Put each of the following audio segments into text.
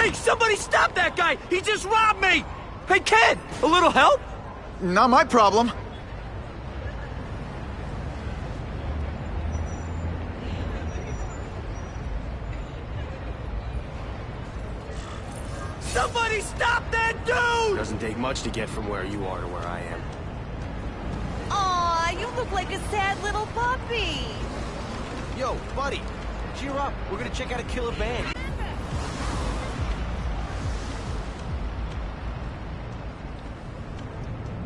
Hey, somebody stop that guy! He just robbed me! Hey, kid, a little help? Not my problem. Somebody stop that dude! Doesn't take much to get from where you are to where I am. Aw, you look like a sad little puppy. Yo, buddy, cheer up. We're gonna check out a killer band.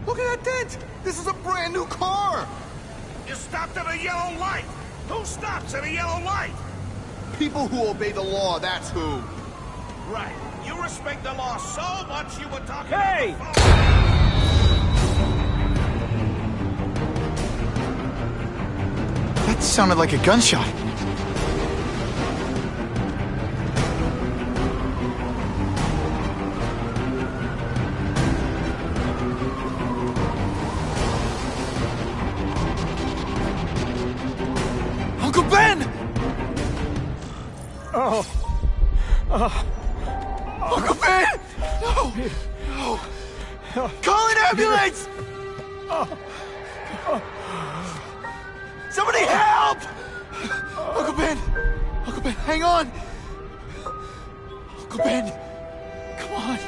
Look at that dent! This is a brand new car! You stopped at a yellow light! Who stops at a yellow light? People who obey the law, that's who. Right. You respect the law so much you were talking Hey! on the phone. That sounded like a gunshot. Uncle Ben! Uncle Ben! No! No! Call an ambulance! Somebody help! Uncle Ben! Uncle Ben, hang on! Uncle Ben! Come on!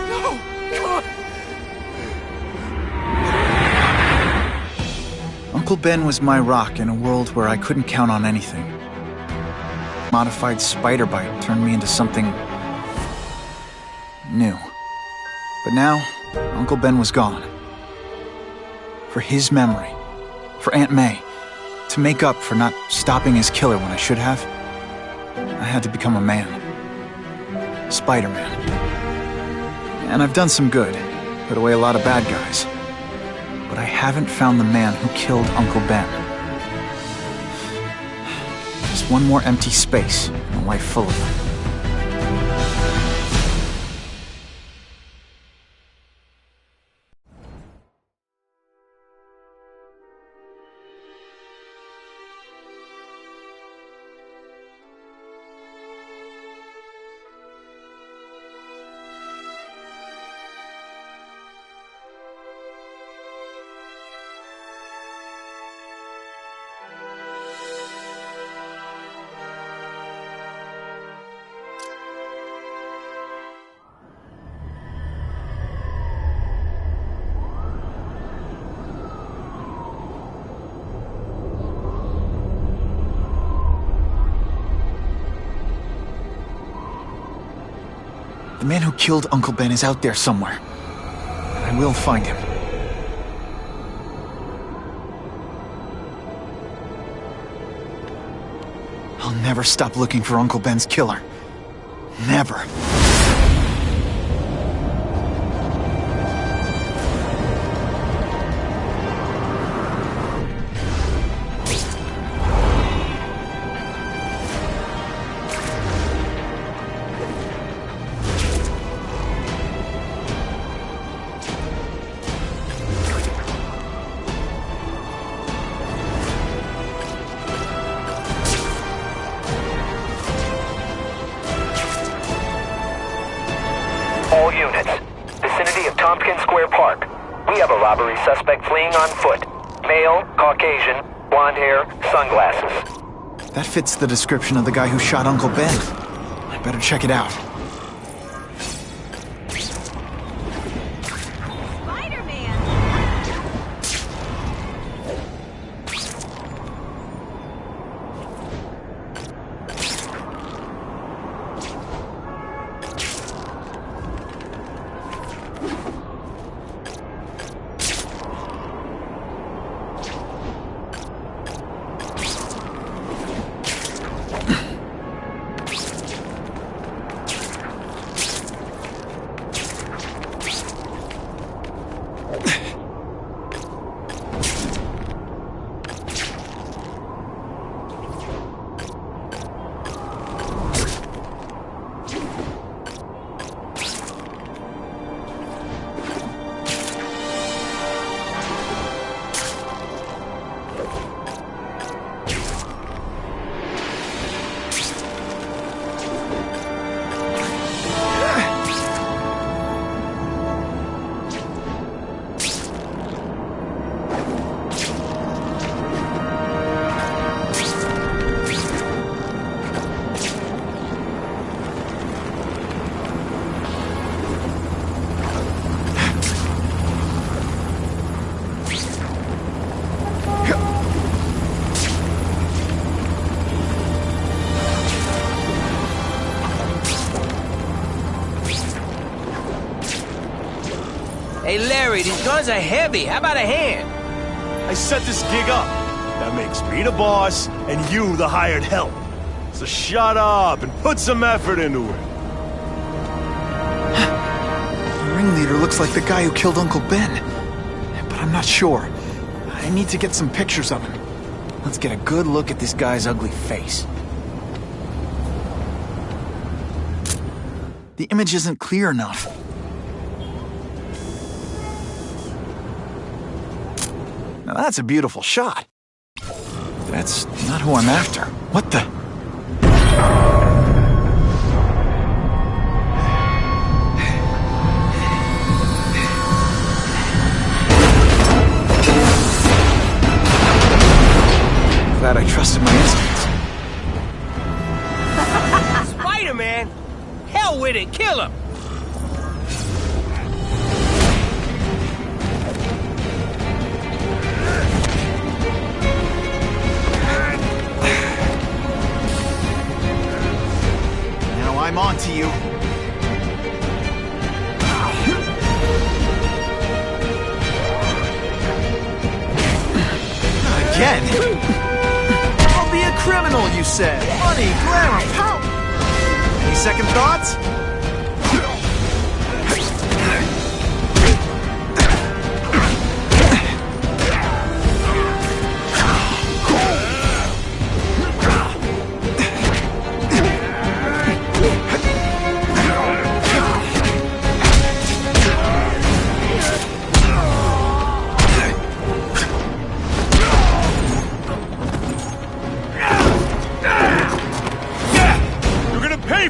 No! Come on! Uncle Ben was my rock in a world where I couldn't count on anything. Modified spider bite turned me into something new. But now, Uncle Ben was gone. For his memory, for Aunt May, to make up for not stopping his killer when I should have, I had to become a man. Spider-Man. And I've done some good, put away a lot of bad guys. But I haven't found the man who killed Uncle Ben. Just one more empty space in a life full of them. The man who killed Uncle Ben is out there somewhere. And I will find him. I'll never stop looking for Uncle Ben's killer. Never. All units. Vicinity of Tompkins Square Park. We have a robbery suspect fleeing on foot. Male, Caucasian, blonde hair, sunglasses. That fits the description of the guy who shot Uncle Ben. I better check it out. Hey, Larry, these guns are heavy. How about a hand? I set this gig up. That makes me the boss and you the hired help. So shut up and put some effort into it. The ringleader looks like the guy who killed Uncle Ben. But I'm not sure. I need to get some pictures of him. Let's get a good look at this guy's ugly face. The image isn't clear enough. Now that's a beautiful shot. That's not who I'm after. What the? Glad I trusted my instincts. Spider-Man? Hell with it, kill him! Now I'm on to you. Again? I'll be a criminal, you said. Money, glamour, power. Any second thoughts?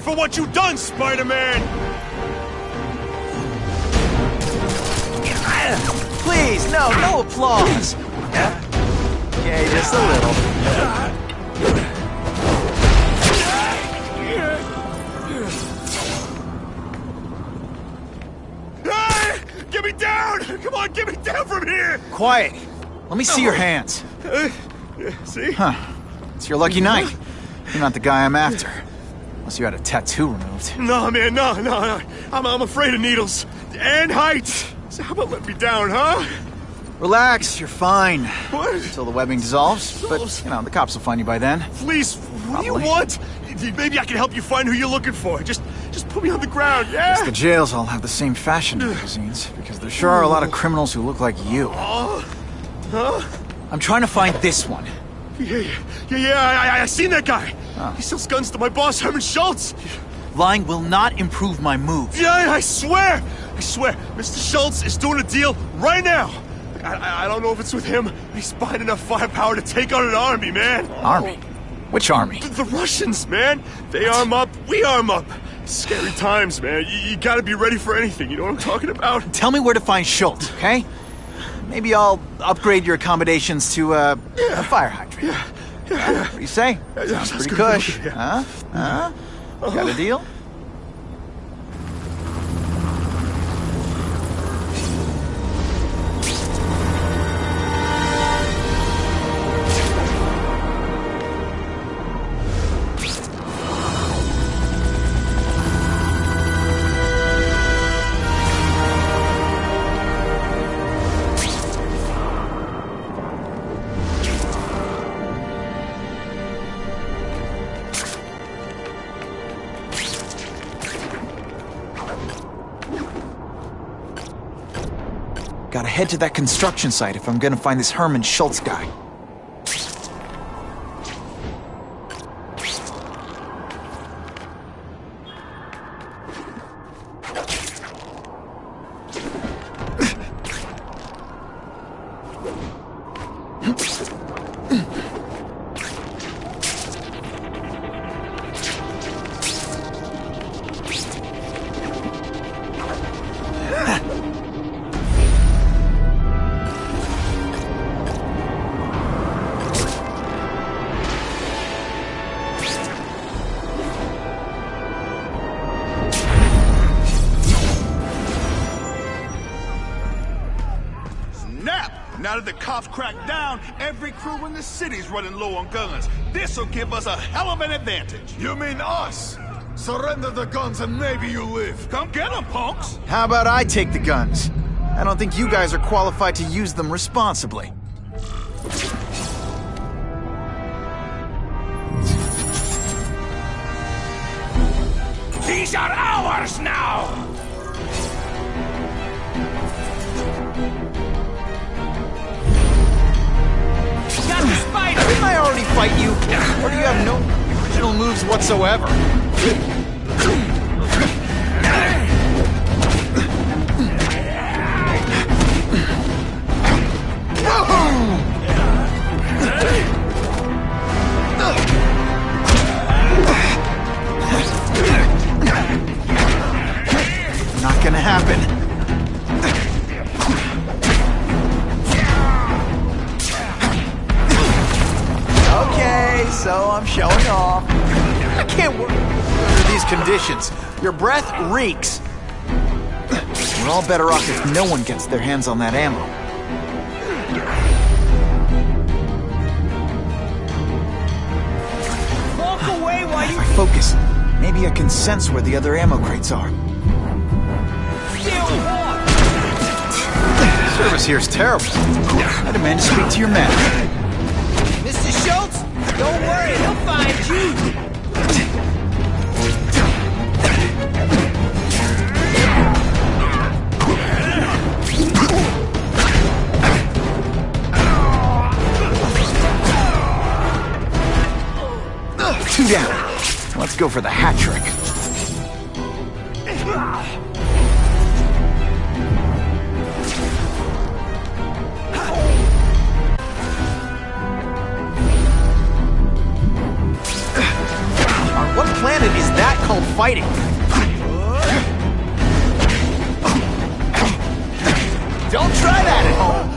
For what you done, Spider-Man! Please, no applause. Okay, just a little. Get me down! Come on, get me down from here! Quiet. Let me see your hands. See? Huh. It's your lucky night. You're not the guy I'm after. Unless you had a tattoo removed. No, man, no. I'm afraid of needles. And heights. So how about let me down, huh? Relax, you're fine. What? Until the webbing dissolves. But, you know, the cops will find you by then. Please, what do you Probably. want? Maybe I can help you find who you're looking for. Just put me on the ground, yeah? Guess the jails all have the same fashion magazines, because there sure are a lot of criminals who look like you. Huh? I'm trying to find this one. Yeah, I seen that guy. Oh. He sells guns to my boss, Herman Schultz. Lying will not improve my moves. Yeah, I swear. Mr. Schultz is doing a deal right now. I don't know if it's with him, but he's buying enough firepower to take on an army, man. Army? Which army? The Russians, man. They arm up, we arm up. Scary times, man. You gotta be ready for anything, you know what I'm talking about? Tell me where to find Schultz, okay? Maybe I'll upgrade your accommodations to a fire hydrant. Yeah. What do you say? Sounds pretty good, cush. yeah. Huh? Got a deal? Gotta head to that construction site if I'm gonna find this Herman Schultz guy. Now that the cops cracked down, every crew in the city's running low on guns. This'll give us a hell of an advantage. You mean us? Surrender the guns and maybe you live. Come get them, punks. How about I take the guns? I don't think you guys are qualified to use them responsibly. These are ours now! Got the spider! Didn't I already fight you? Or do you have no original moves whatsoever? Not gonna happen. Okay, so I'm showing off. I can't work under these conditions. Your breath reeks. We're all better off if no one gets their hands on that ammo. Walk away while If I focus, maybe I can sense where the other ammo crates are. Service here's terrible. I demand to speak to your man. Mr. Schultz, don't worry, he'll find you. Two down. Let's go for the hat trick. On what planet is that called fighting? Don't try that at home.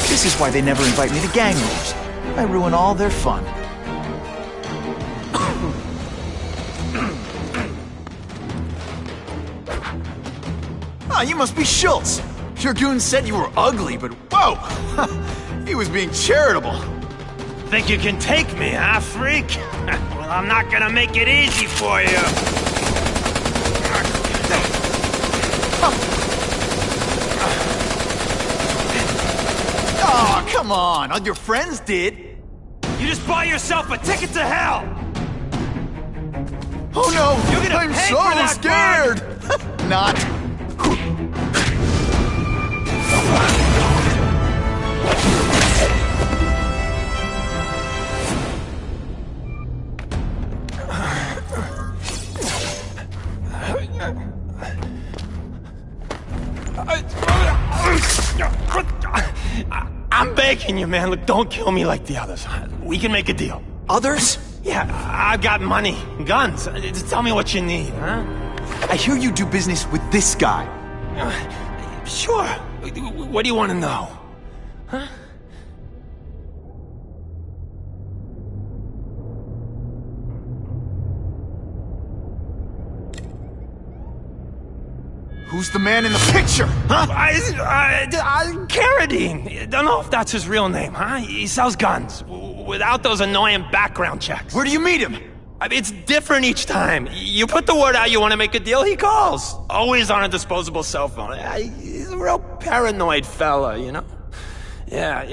This is why they never invite me to gang wars. I ruin all their fun. Ah, you must be Schultz. Your goon said you were ugly, but whoa! He was being charitable. Think you can take me, huh, freak? Well, I'm not gonna make it easy for you. Oh, come on. All your friends did. You just bought yourself a ticket to hell! Oh no! You're gonna I'm pay so for that scared! Not. I'm begging you, man. Look, don't kill me like the others. We can make a deal. Others? Yeah, I've got money, guns. Just tell me what you need, huh? I hear you do business with this guy. Sure. What do you want to know? Huh? Who's the man in the picture, huh? Carradine. Don't know if that's his real name, huh? He sells guns without those annoying background checks. Where do you meet him? I mean, it's different each time. You put the word out you want to make a deal, he calls. Always on a disposable cell phone. He's a real paranoid fella, you know? Yeah,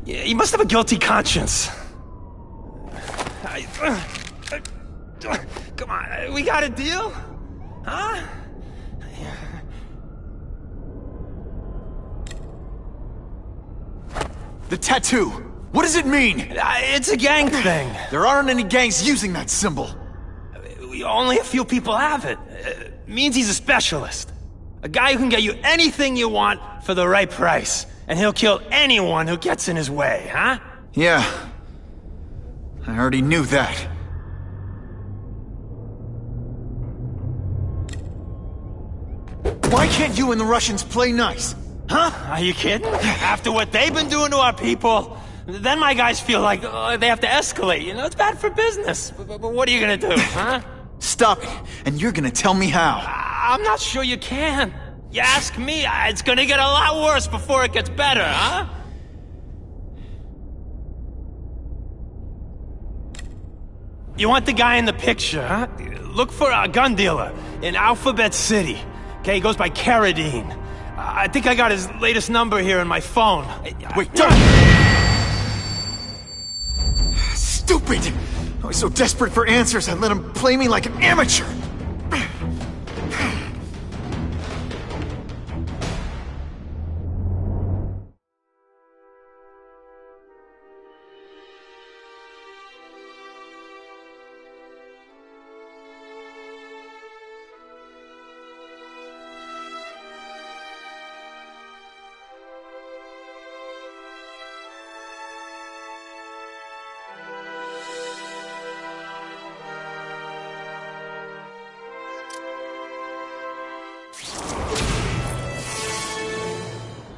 he must have a guilty conscience. Come on, we got a deal? Huh? The tattoo. What does it mean? It's a gang thing. There aren't any gangs using that symbol. Only a few people have it. Means he's a specialist. A guy who can get you anything you want for the right price. And he'll kill anyone who gets in his way, huh? Yeah. I already knew that. Why can't you and the Russians play nice? Huh? Are you kidding? After what they've been doing to our people, then my guys feel like they have to escalate. You know, it's bad for business. But what are you gonna do, huh? Stop it, and you're gonna tell me how. I'm not sure you can. You ask me, it's gonna get a lot worse before it gets better, huh? You want the guy in the picture, huh? Look for a gun dealer in Alphabet City. Okay, he goes by Carradine. I think I got his latest number here in my phone. Wait, don't! Stupid! I was so desperate for answers, I let him play me like an amateur!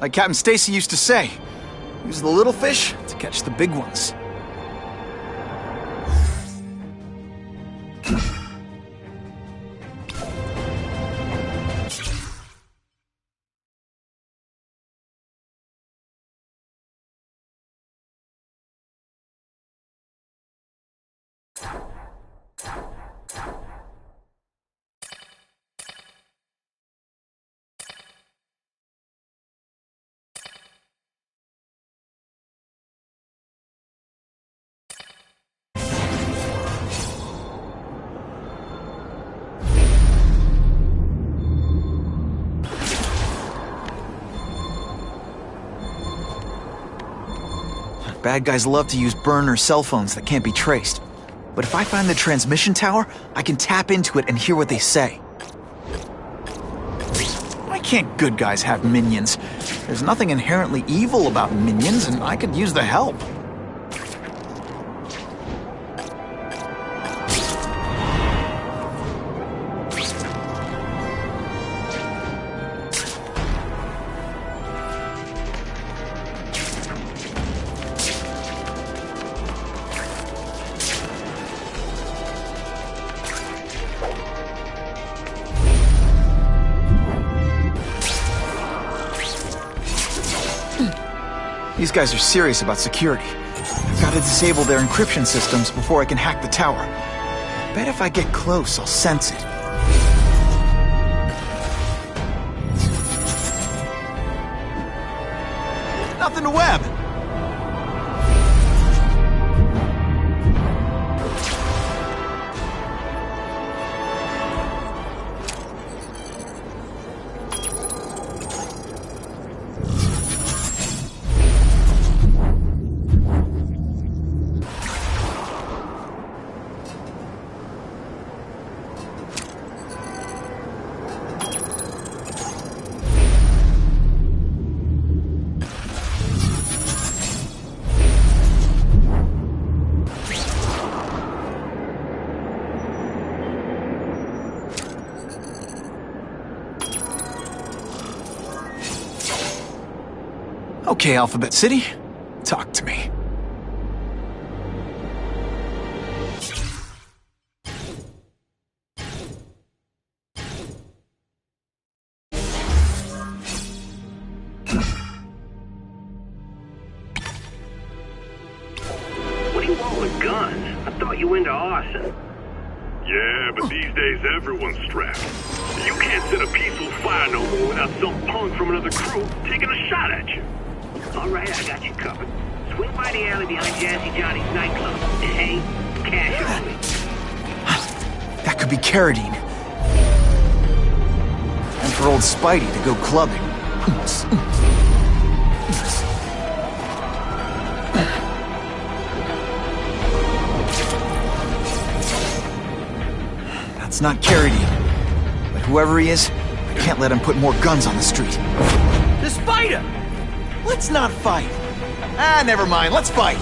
Like Captain Stacy used to say, use the little fish to catch the big ones. Bad guys love to use burner cell phones that can't be traced. But if I find the transmission tower, I can tap into it and hear what they say. Why can't good guys have minions? There's nothing inherently evil about minions, and I could use the help. These guys are serious about security. I've got to disable their encryption systems before I can hack the tower. Bet if I get close, I'll sense it. Nothing to web! Okay, Alphabet City, talk to me. What do you want with guns? I thought you were into arson. Yeah, but these days everyone's strapped. You can't set a peaceful fire no more without some punk from another crew taking a shot at you. All right, I got you covered. Swing by the alley behind Jazzy Johnny's nightclub. Hey, cash only. That could be Carradine. And for old Spidey to go clubbing. That's not Carradine. But whoever he is, I can't let him put more guns on the street. The spider! Let's not fight. Ah, never mind. Let's fight.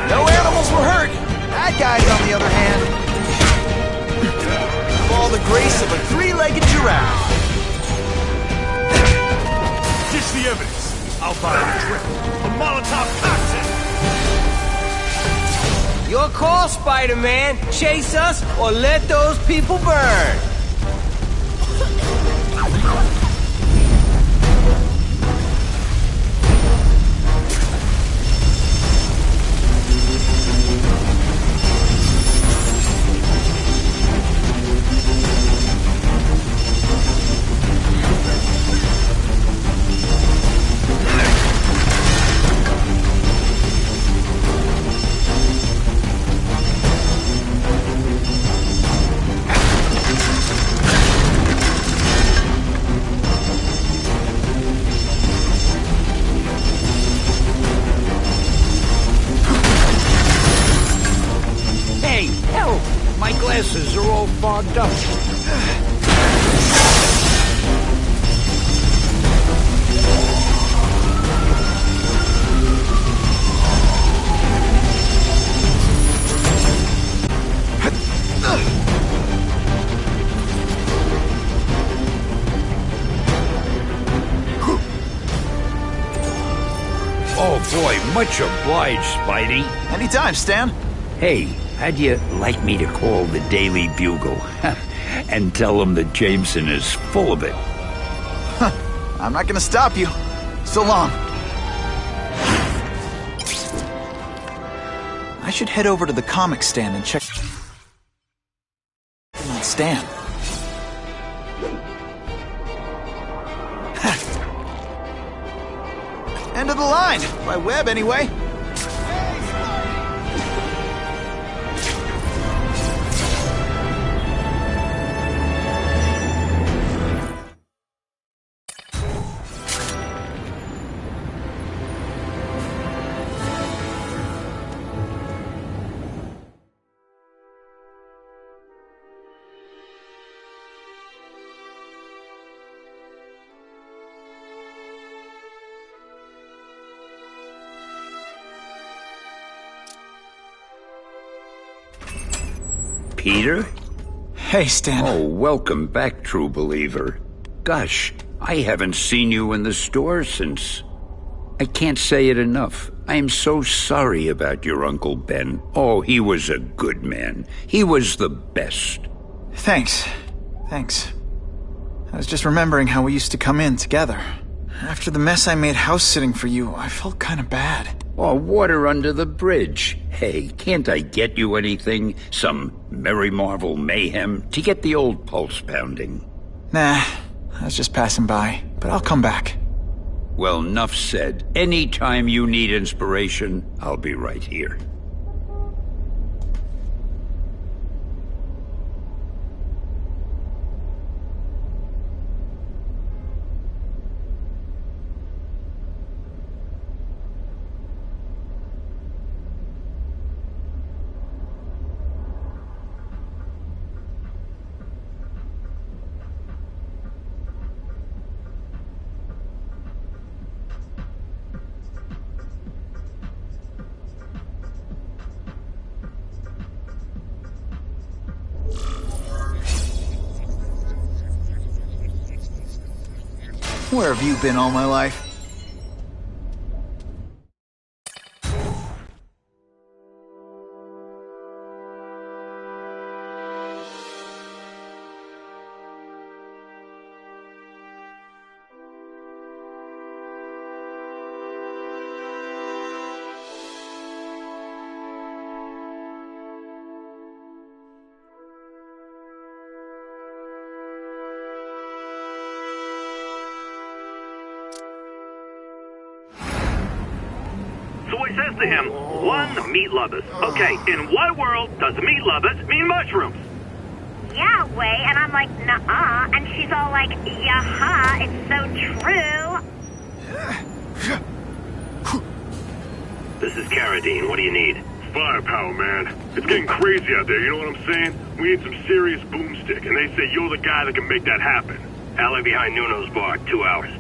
No animals were hurt. Bad guys, on the other hand, have all the grace of a three-legged giraffe. Ditch the call, Spider-Man. Chase us or let those people burn. Glasses are all fogged up. Oh boy, much obliged, Spidey. Anytime, Stan. Hey, how'd you like me to call the Daily Bugle and tell them that Jameson is full of it? I'm not gonna stop you. So long. I should head over to the comic stand and check on Stan. End of the line, by web anyway. Peter? Hey, Stan. Oh, welcome back, true believer. Gosh, I haven't seen you in the store since... I can't say it enough. I am so sorry about your Uncle Ben. Oh, he was a good man. He was the best. Thanks. I was just remembering how we used to come in together. After the mess I made house-sitting for you, I felt kind of bad. Oh, water under the bridge. Hey, can't I get you anything? Some Merry Marvel mayhem to get the old pulse pounding? Nah, I was just passing by, but I'll come back. Well, enough said. Anytime you need inspiration, I'll be right here. Where have you been all my life? So he says to him, one, meat lovers. Okay, in what world does meat lovers mean mushrooms? Yeah, way, and I'm like, nuh-uh, and she's all like, yaha, it's so true. This is Carradine, what do you need? Firepower, man. It's getting crazy out there, you know what I'm saying? We need some serious boomstick, and they say you're the guy that can make that happen. Alley behind Nuno's bar, 2 hours.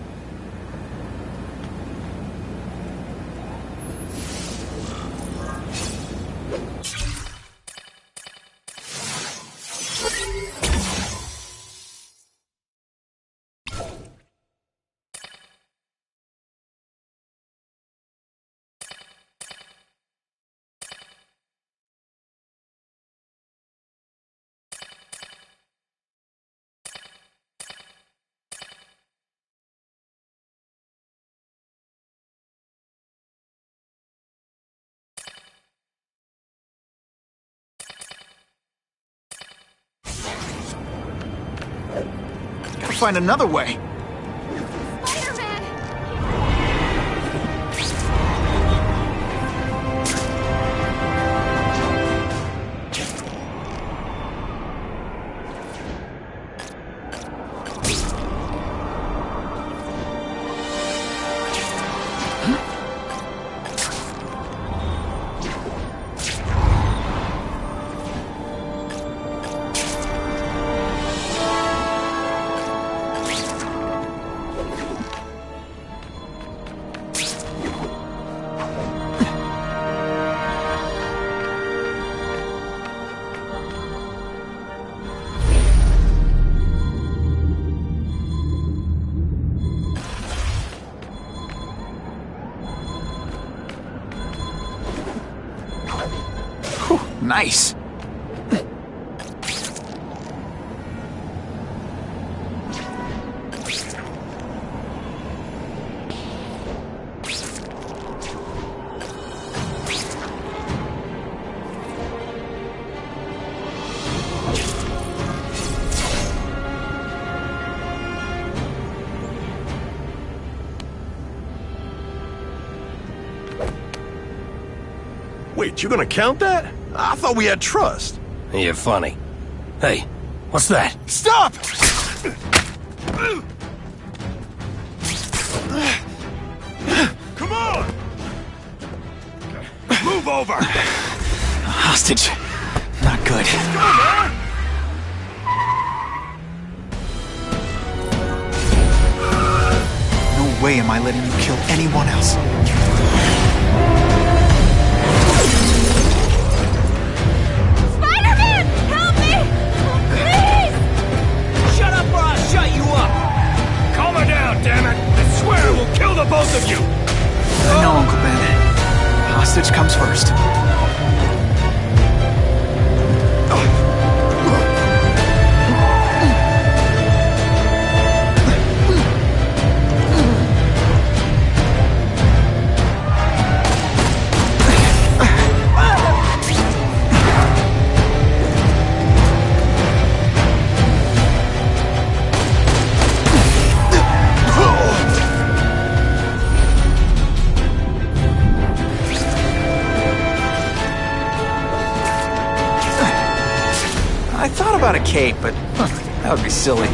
find another way. Spider-Man! Nice. Wait, you gonna count that? I thought we had trust. You're funny. Hey, what's that? Stop! Come on! Move over! Hostage. Not good. No way am I letting you kill anyone else. Spider-Man! Help me! Please! Shut up or I'll shut you up! Calm her down, damn it! I swear we'll kill the both of you! No, Uncle Ben. Hostage comes first. I thought about a cape, but that would be silly.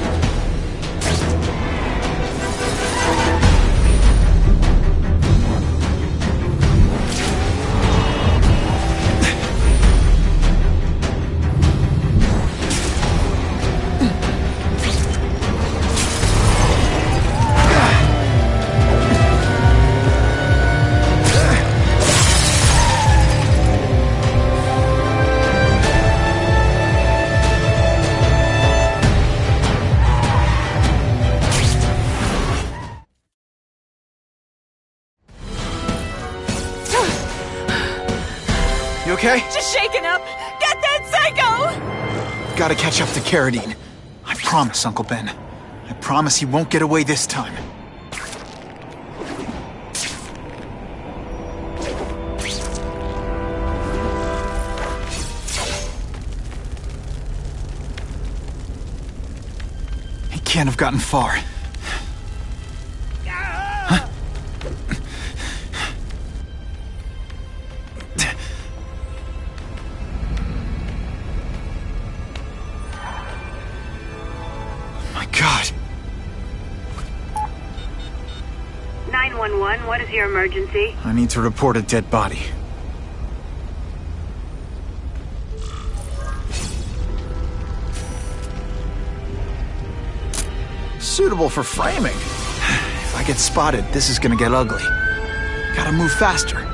You okay? Just shaken up! Get that psycho! Gotta catch up to Carradine. I promise, Uncle Ben. I promise he won't get away this time. He can't have gotten far. God. 911, what is your emergency? I need to report a dead body. Suitable for framing. If I get spotted, this is gonna get ugly. Gotta move faster.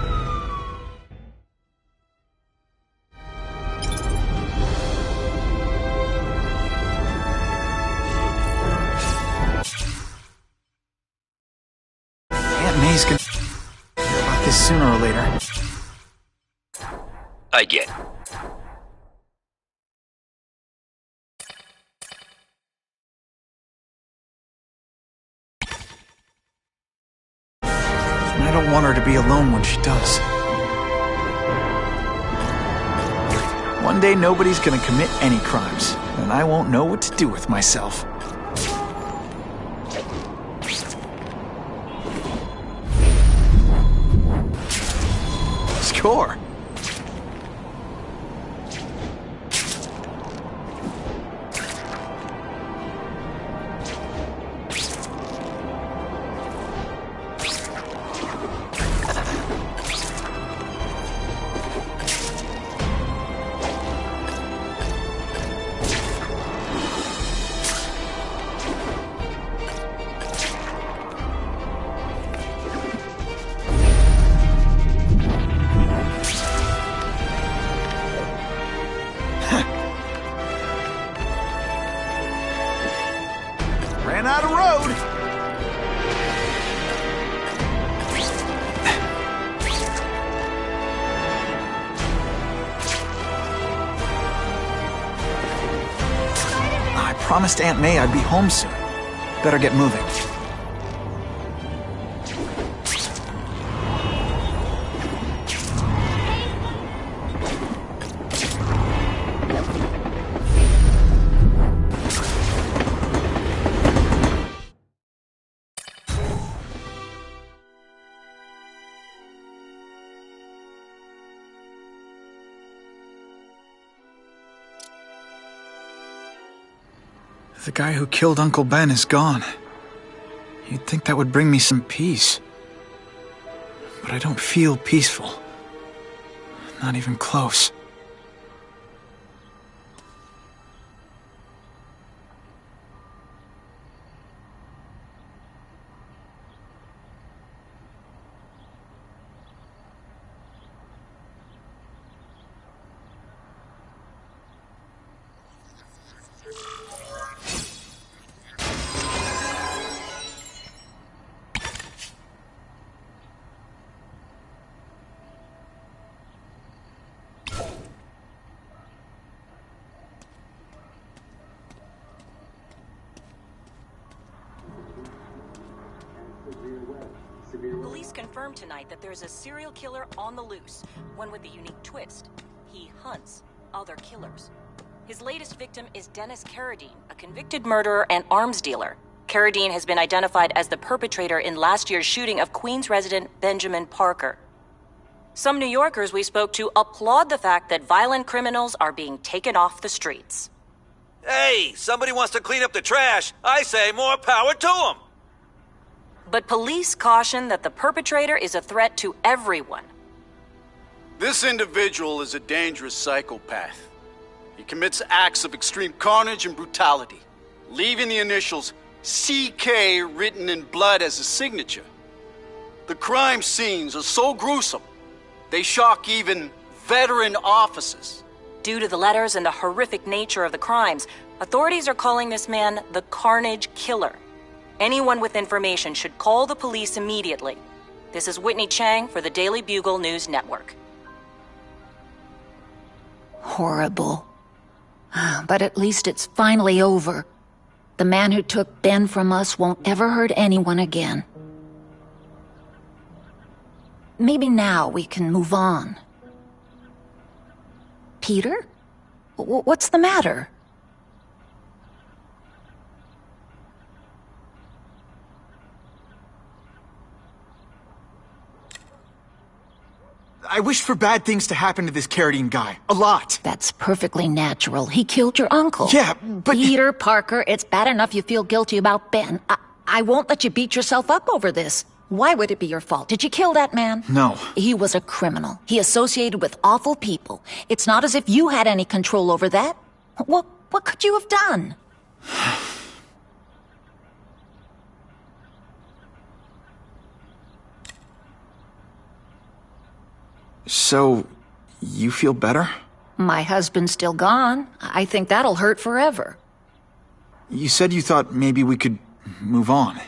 May's gonna hear about this sooner or later. I get. And I don't want her to be alone when she does. One day nobody's gonna commit any crimes, and I won't know what to do with myself. chore. Ran out of road. I promised Aunt May I'd be home soon. Better get moving. The guy who killed Uncle Ben is gone. You'd think that would bring me some peace. But I don't feel peaceful. Not even close. Police confirmed tonight that there's a serial killer on the loose, one with a unique twist. He hunts other killers. His latest victim is Dennis Carradine, a convicted murderer and arms dealer. Carradine has been identified as the perpetrator in last year's shooting of Queens resident Benjamin Parker. Some New Yorkers we spoke to applaud the fact that violent criminals are being taken off the streets. Hey, somebody wants to clean up the trash. I say more power to them. But police caution that the perpetrator is a threat to everyone. This individual is a dangerous psychopath. He commits acts of extreme carnage and brutality, leaving the initials CK written in blood as a signature. The crime scenes are so gruesome, they shock even veteran officers. Due to the letters and the horrific nature of the crimes, authorities are calling this man the Carnage Killer. Anyone with information should call the police immediately. This is Whitney Chang for the Daily Bugle News Network. Horrible. But at least it's finally over. The man who took Ben from us won't ever hurt anyone again. Maybe now we can move on. Peter? What's the matter? I wish for bad things to happen to this Carradine guy. A lot. That's perfectly natural. He killed your uncle. Yeah, but... Peter Parker, it's bad enough you feel guilty about Ben. I won't let you beat yourself up over this. Why would it be your fault? Did you kill that man? No. He was a criminal. He associated with awful people. It's not as if you had any control over that. What could you have done? So, you feel better? My husband's still gone. I think that'll hurt forever. You said you thought maybe we could move on.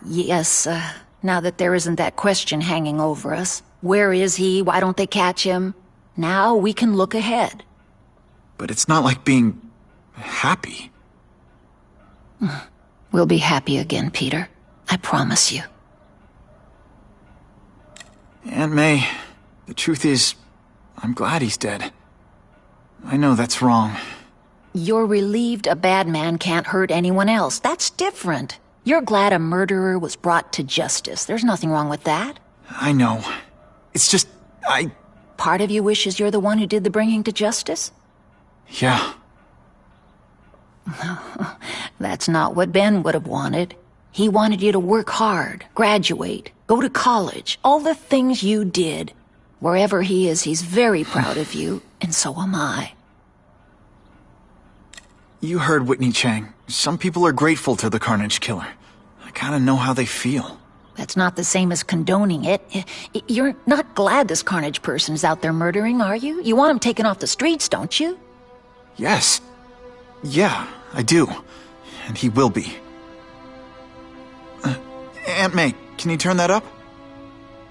Yes, now that there isn't that question hanging over us. Where is he? Why don't they catch him? Now we can look ahead. But it's not like being happy. We'll be happy again, Peter. I promise you. Aunt May, the truth is, I'm glad he's dead. I know that's wrong. You're relieved a bad man can't hurt anyone else. That's different. You're glad a murderer was brought to justice. There's nothing wrong with that. I know. It's just, I part of you wishes you're the one who did the bringing to justice? Yeah. That's not what Ben would have wanted. He wanted you to work hard, graduate, go to college, all the things you did. Wherever he is, he's very proud of you, and so am I. You heard Whitney Chang. Some people are grateful to the Carnage Killer. I kinda know how they feel. That's not the same as condoning it. You're not glad this Carnage person's out there murdering, are you? You want him taken off the streets, don't you? Yes. Yeah, I do. And he will be. Aunt May, can you turn that up?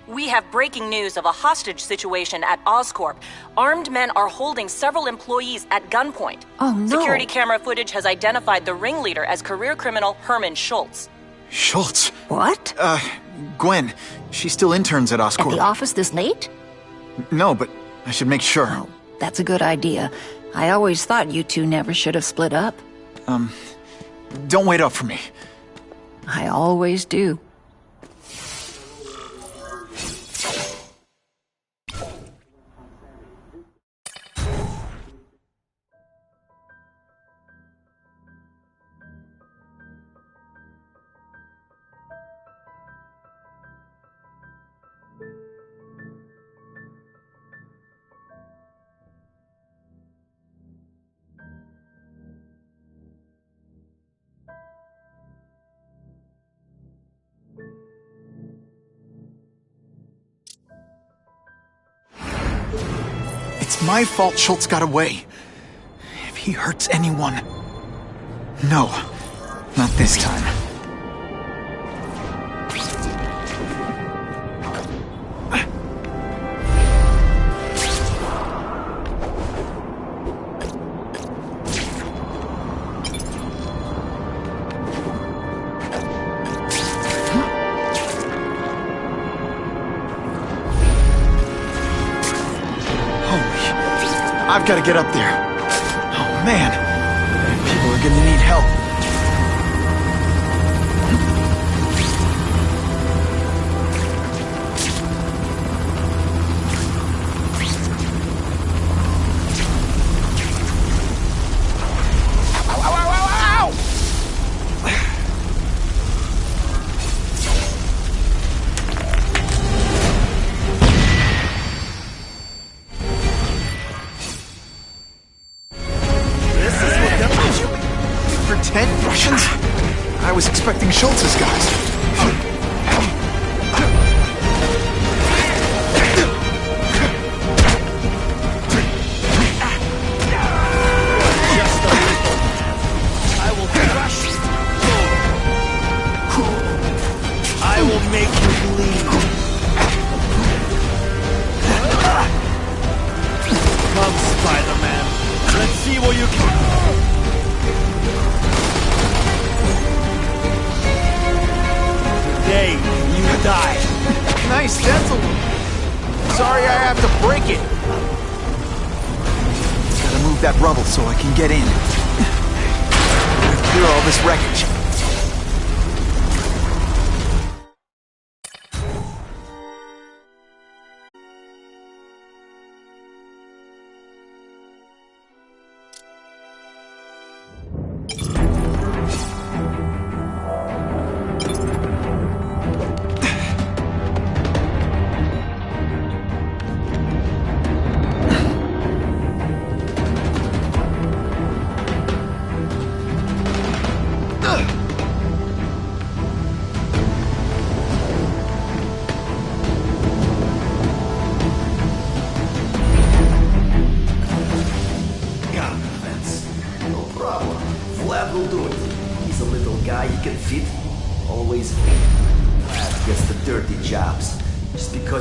We have breaking news of a hostage situation at Oscorp. Armed men are holding several employees at gunpoint. Oh, no. Security camera footage has identified the ringleader as career criminal Herman Schultz. Schultz? What? Gwen. She still interns at Oscorp. At the office this late? No, but I should make sure. Oh, that's a good idea. I always thought you two never should have split up. Don't wait up for me. I always do. It's my fault Schultz got away. If he hurts anyone... No, not this time. I've got to get up there. Oh, man. People are gonna need help. Ow, ow, ow, ow, ow! Russians? I was expecting Schultz's guys. I will crush you. I will make you bleed. Come, Spider-Man. Let's see what you can... You die. Nice dental. Sorry I have to break it. Gotta move that rubble so I can get in. Clear all this wreckage.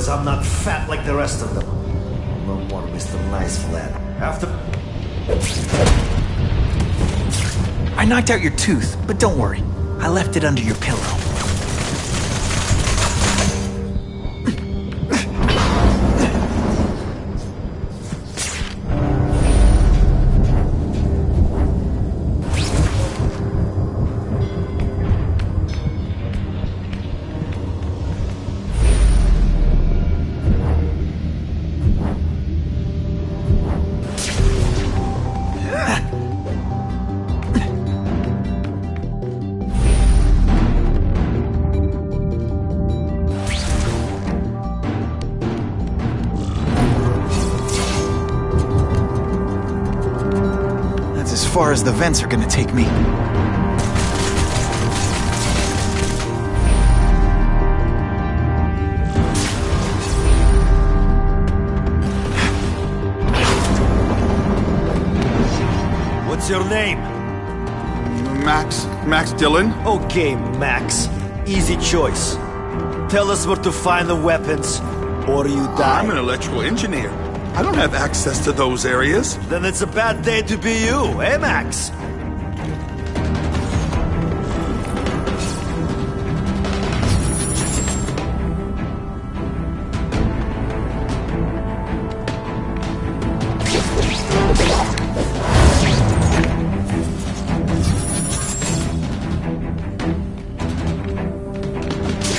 I'm not fat like the rest of them. No more Mr. Nice Flat. After... I knocked out your tooth, but don't worry. I left it under your pillow. far as the vents are gonna take me. What's your name? Max Dillon? Okay, Max. Easy choice. Tell us where to find the weapons, or you die. I'm an electrical engineer. I don't have access to those areas. Then it's a bad day to be you, eh, Max?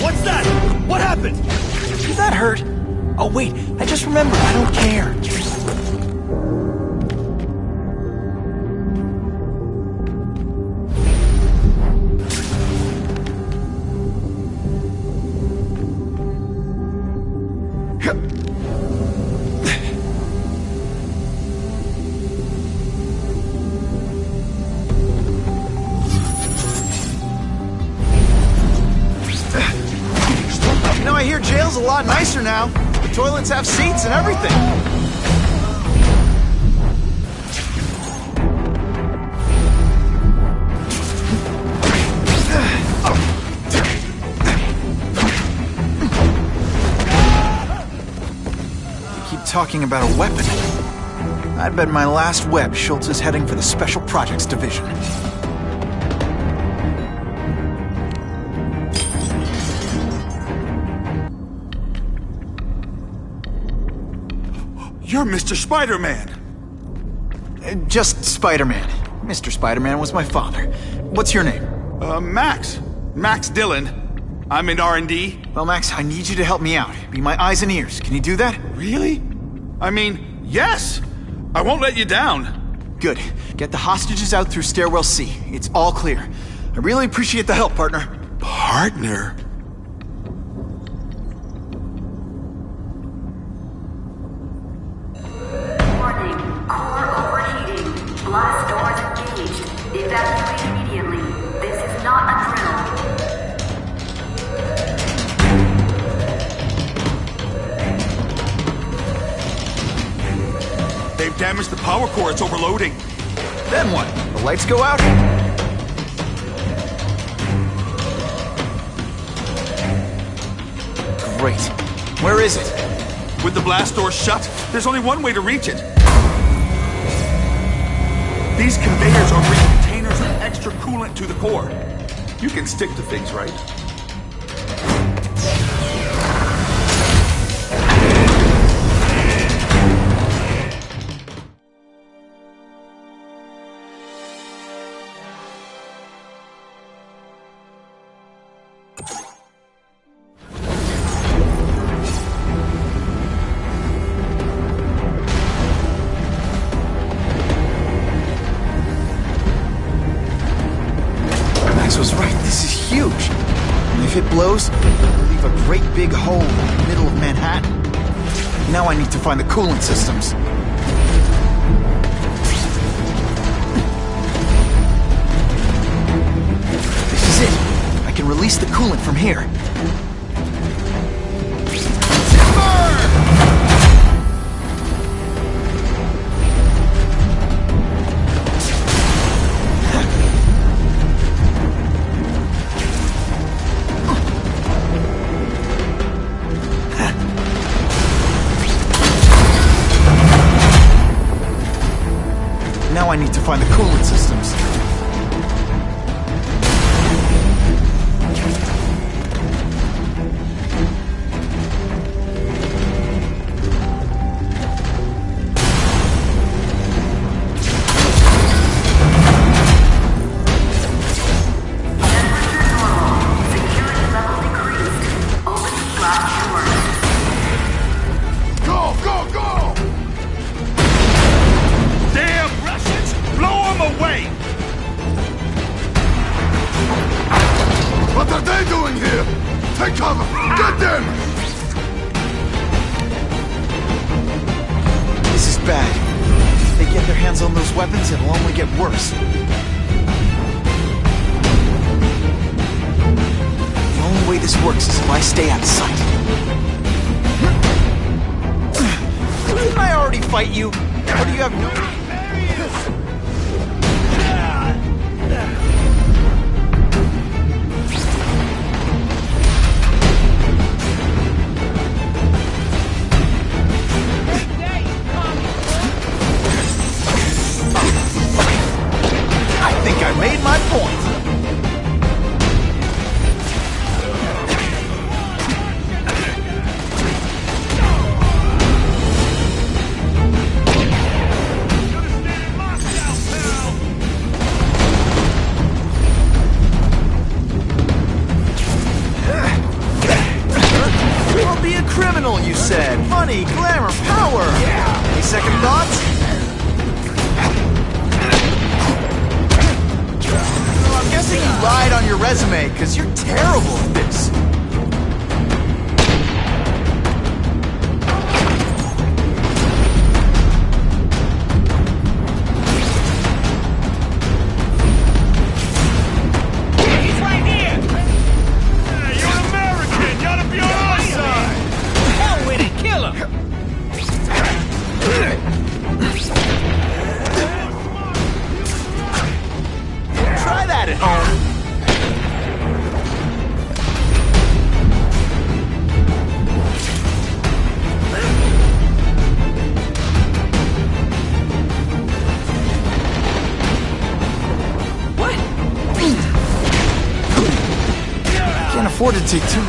What's that? What happened? Did that hurt? Oh wait, I just remembered, I don't care. I hear jail's a lot nicer now. The toilets have seats and everything. You keep talking about a weapon. I'd bet my last web Schultz is heading for the Special Projects Division. You're Mr. Spider-Man! Just Spider-Man. Mr. Spider-Man was my father. What's your name? Max. Max Dillon. I'm in R&D. Well, Max, I need you to help me out. Be my eyes and ears. Can you do that? Really? I mean, yes! I won't let you down. Good. Get the hostages out through Stairwell C. It's all clear. I really appreciate the help, partner. Partner? Blast doors engaged. Evacuate immediately. This is not a drill. They've damaged the power core. It's overloading. Then what? The lights go out? Great. Where is it? With the blast door shut, there's only one way to reach it. These conveyors are bringing containers of extra coolant to the core. You can stick to things, right? Was right. This is huge. And if it blows, it'll leave a great big hole in the middle of Manhattan. Now I need to find the coolant systems. This is it. I can release the coolant from here. Now I need to find the coolant systems. get their hands on those weapons, it'll only get worse. The only way this works is if I stay out of sight. Didn't I already fight you? Or do you have no... I think I made my point. Well, be a criminal, you said. Money, glamour, power. Yeah. Any second thoughts? I'm guessing you lied on your resume, because you're terrible at this. He's right here! Yeah, you're an American! You ought to be on our side! Hell with it! Kill him! Try that at home. What? Can't afford to take too...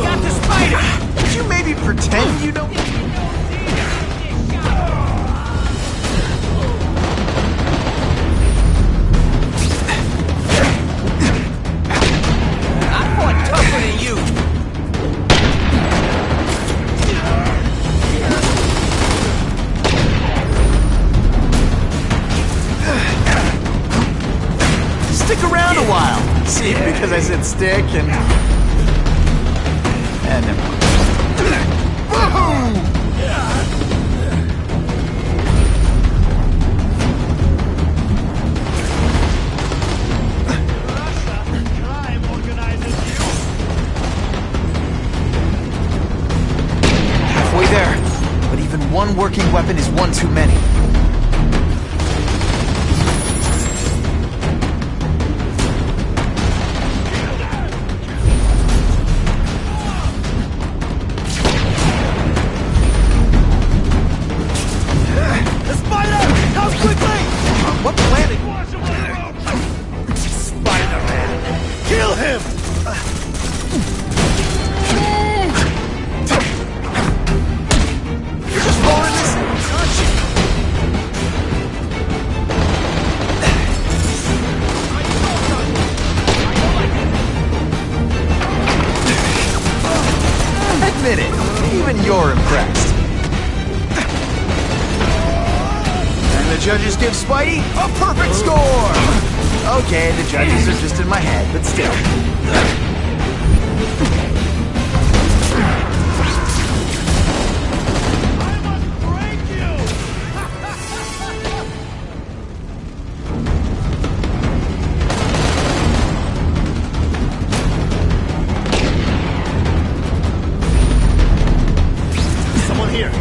Got the spider! Did you maybe pretend you don't... I fought tougher than you! Stick around a while. See, because I said stick and never mind. Boom! Halfway there, but even one working weapon is one too many. What planet? Spider-Man! Kill him! You're just rolling this in, aren't you? Admit it, even you're impressed. And the judges give Spidey a perfect score! Okay, the judges are just in my head, but still. Someone here!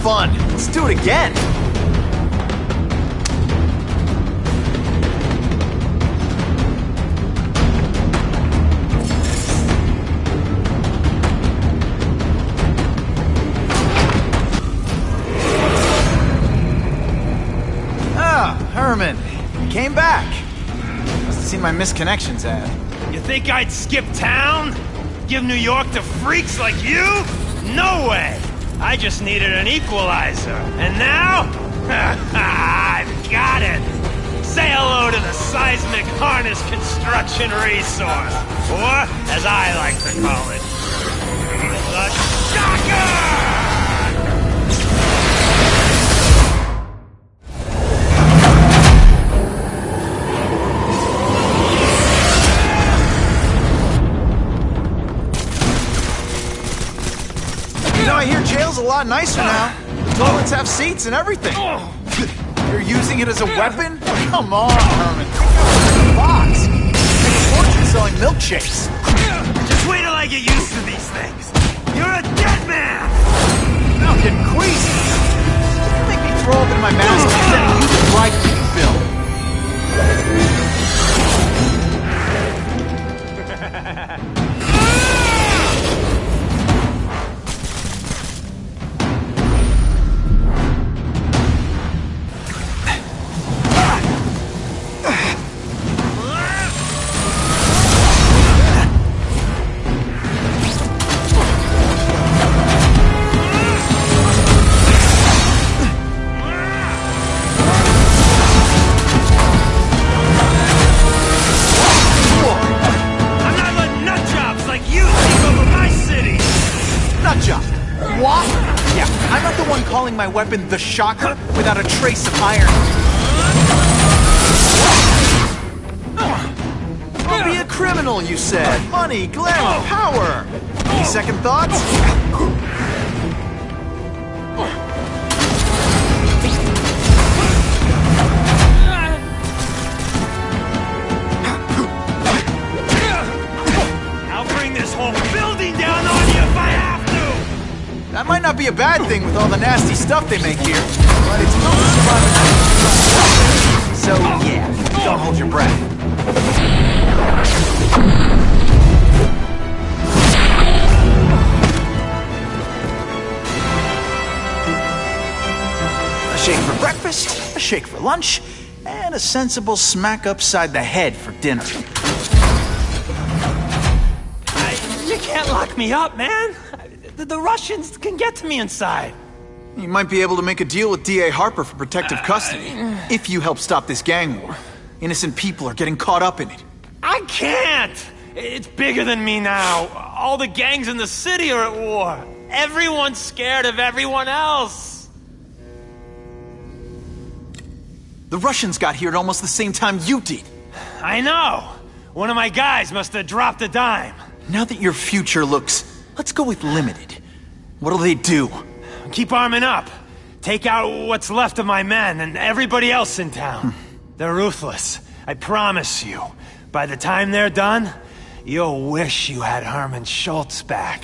fun. Let's do it again. Herman, you came back. Must have seen my missed connections ad. You think I'd skip town? Give New York to freaks like you? No way! I just needed an equalizer. And now? I've got it! Say hello to the seismic harness construction resource. Or, as I like to call it, the shocker! I hear jail's a lot nicer now. The toilets have seats and everything. You're using it as a weapon? Come on, Herman. Box. Make a fortune selling milkshakes. Just wait till I get used to these things. You're a dead man! Now I'm getting queasy. You make me throw up in my mask and then you the right Bill. My weapon, the Shocker, without a trace of iron. I'll be a criminal, you said. Money, glamour, power. Any second thoughts? I'll bring this whole building down on you if I have to! That might not be a bad thing with all the nasty stuff they make here, but it's not surviving. So yeah, don't hold your breath. A shake for breakfast, a shake for lunch, and a sensible smack upside the head for dinner. You can't lock me up, man! The Russians can get to me inside. You might be able to make a deal with D.A. Harper for protective custody, if you help stop this gang war. Innocent people are getting caught up in it. I can't! It's bigger than me now. All the gangs in the city are at war. Everyone's scared of everyone else. The Russians got here at almost the same time you did. I know. One of my guys must have dropped a dime. Now that your future looks... Let's go with limited. What'll they do? Keep arming up. Take out what's left of my men and everybody else in town. They're ruthless. I promise you. By the time they're done, you'll wish you had Herman Schultz back.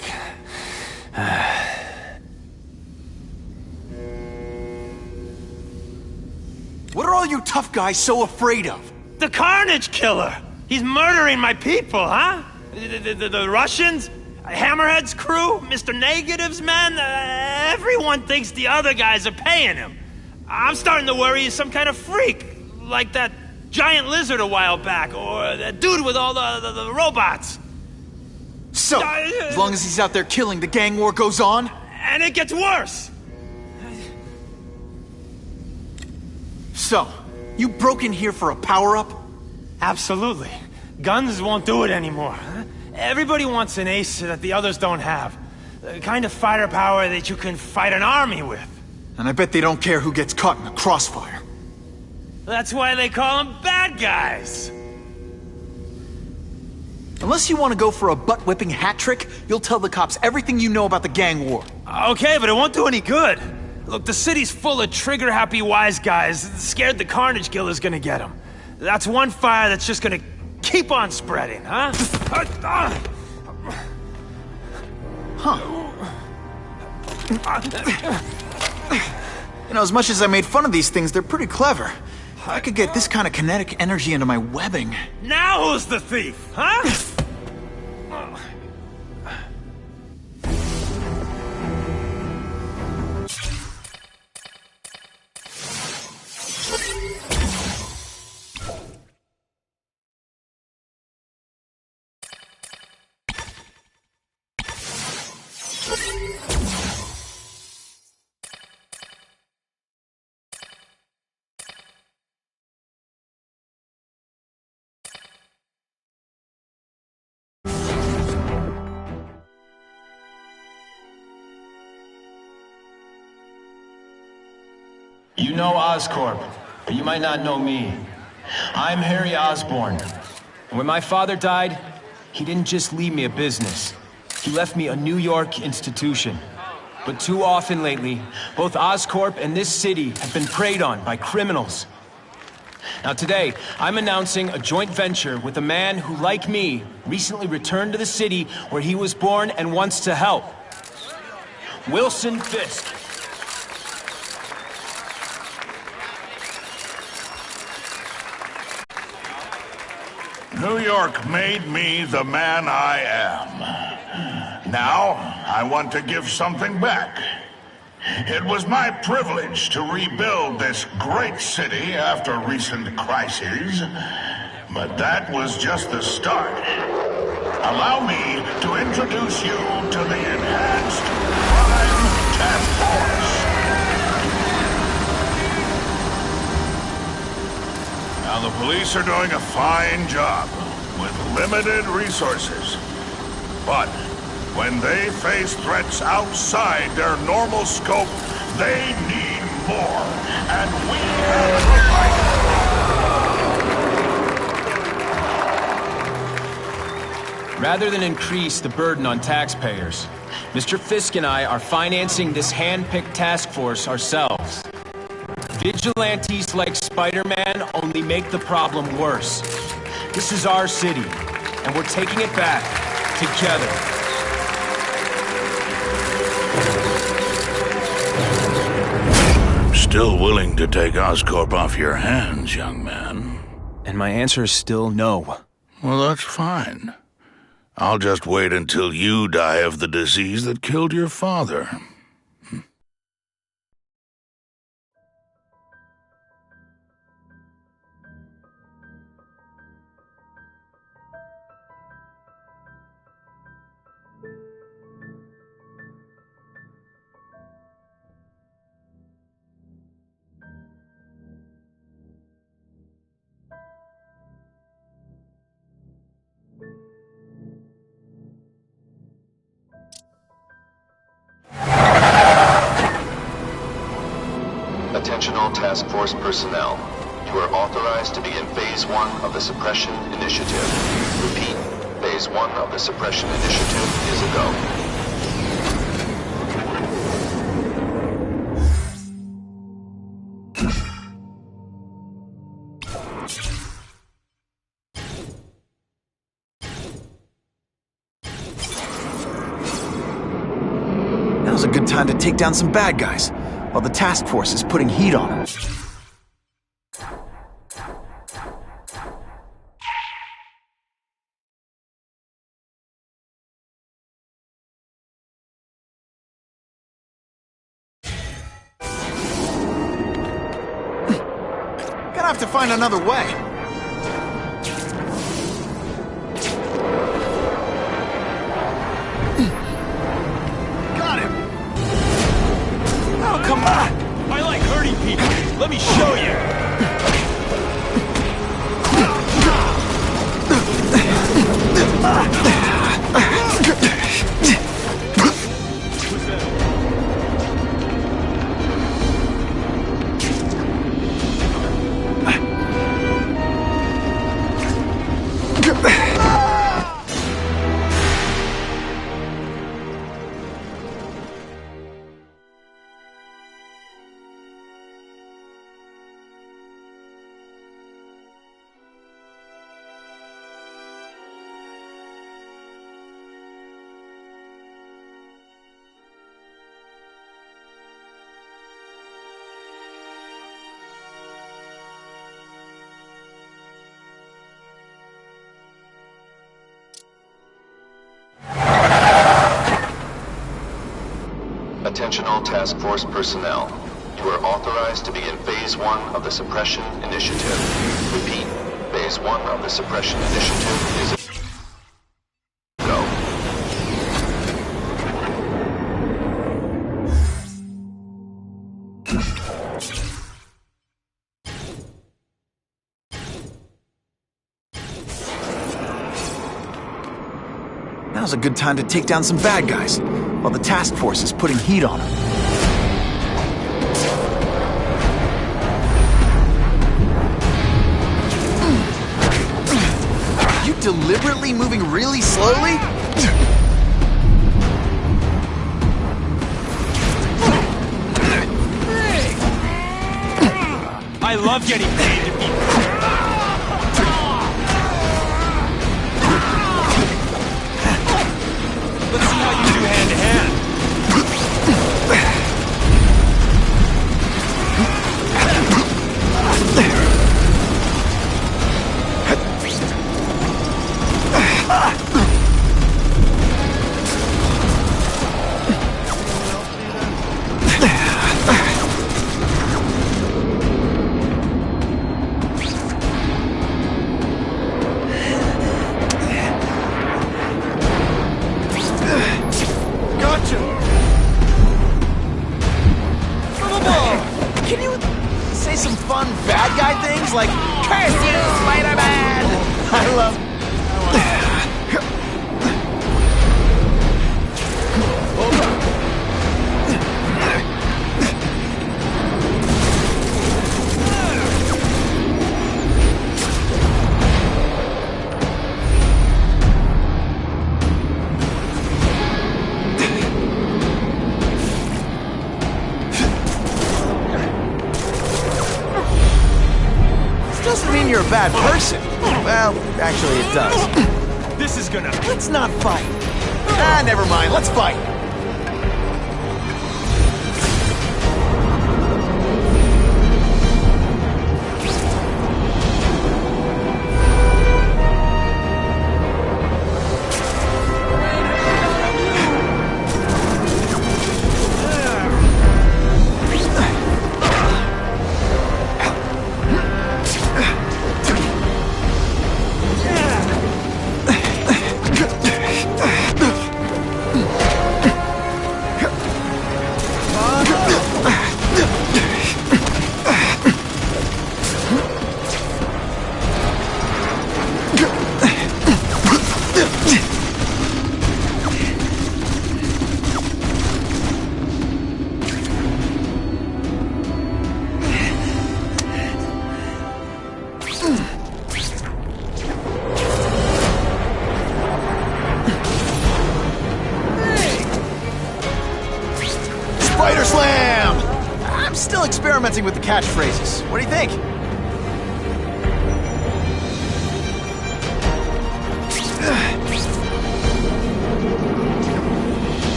What are all you tough guys so afraid of? The Carnage Killer! He's murdering my people, huh? The Russians? Hammerhead's crew? Mr. Negative's men? Everyone thinks the other guys are paying him. I'm starting to worry he's some kind of freak. Like that giant lizard a while back, or that dude with all the robots. So, as long as he's out there killing, the gang war goes on? And it gets worse! So, you broke in here for a power-up? Absolutely. Guns won't do it anymore. Everybody wants an ace that the others don't have. The kind of fighter power that you can fight an army with. And I bet they don't care who gets caught in the crossfire. That's why they call them bad guys. Unless you want to go for a butt-whipping hat trick, you'll tell the cops everything you know about the gang war. Okay, but it won't do any good. Look, the city's full of trigger-happy wise guys, scared the Carnage Killer's gonna get them. That's one fire that's just gonna keep on spreading, huh? You know, as much as I made fun of these things, they're pretty clever. I could get this kind of kinetic energy into my webbing. Now who's the thief, huh? You know Oscorp, but you might not know me. I'm Harry Osborn. And when my father died, he didn't just leave me a business. He left me a New York institution. But too often lately, both Oscorp and this city have been preyed on by criminals. Now today, I'm announcing a joint venture with a man who, like me, recently returned to the city where he was born and wants to help. Wilson Fisk. New York made me the man I am. Now, I want to give something back. It was my privilege to rebuild this great city after recent crises, but that was just the start. Allow me to introduce you to the Enhanced Crime Task Force. Now, the police are doing a fine job with limited resources. But when they face threats outside their normal scope, they need more. And we have provided. Rather than increase the burden on taxpayers, Mr. Fisk and I are financing this hand-picked task force ourselves. Vigilantes like Spider-Man only make the problem worse. This is our city, and we're taking it back together. I'm still willing to take Oscorp off your hands, young man. And my answer is still no. Well, that's fine. I'll just wait until you die of the disease that killed your father. Attention all task force personnel. You are authorized to begin Phase 1 of the Suppression Initiative. Repeat, Phase 1 of the Suppression Initiative is a go. Now's a good time to take down some bad guys, while the task force is putting heat on them. Gonna have to find another way. Got him! Oh, come on! I like hurting people. Let me show you. Attention all task force personnel. You are authorized to begin Phase 1 of the Suppression Initiative. Repeat, Phase 1 of the Suppression Initiative is go. Now's a good time to take down some bad guys, while the task force is putting heat on them. Are you deliberately moving really slowly? I love getting paid to be... Let's see how you do hand-to-hand. Like, curse you, Spider-Man! I love... Doesn't mean you're a bad person. Well, actually it does. This is gonna... Let's not fight. Ah, never mind. Let's fight. Spider Slam! I'm still experimenting with the catchphrases. What do you think?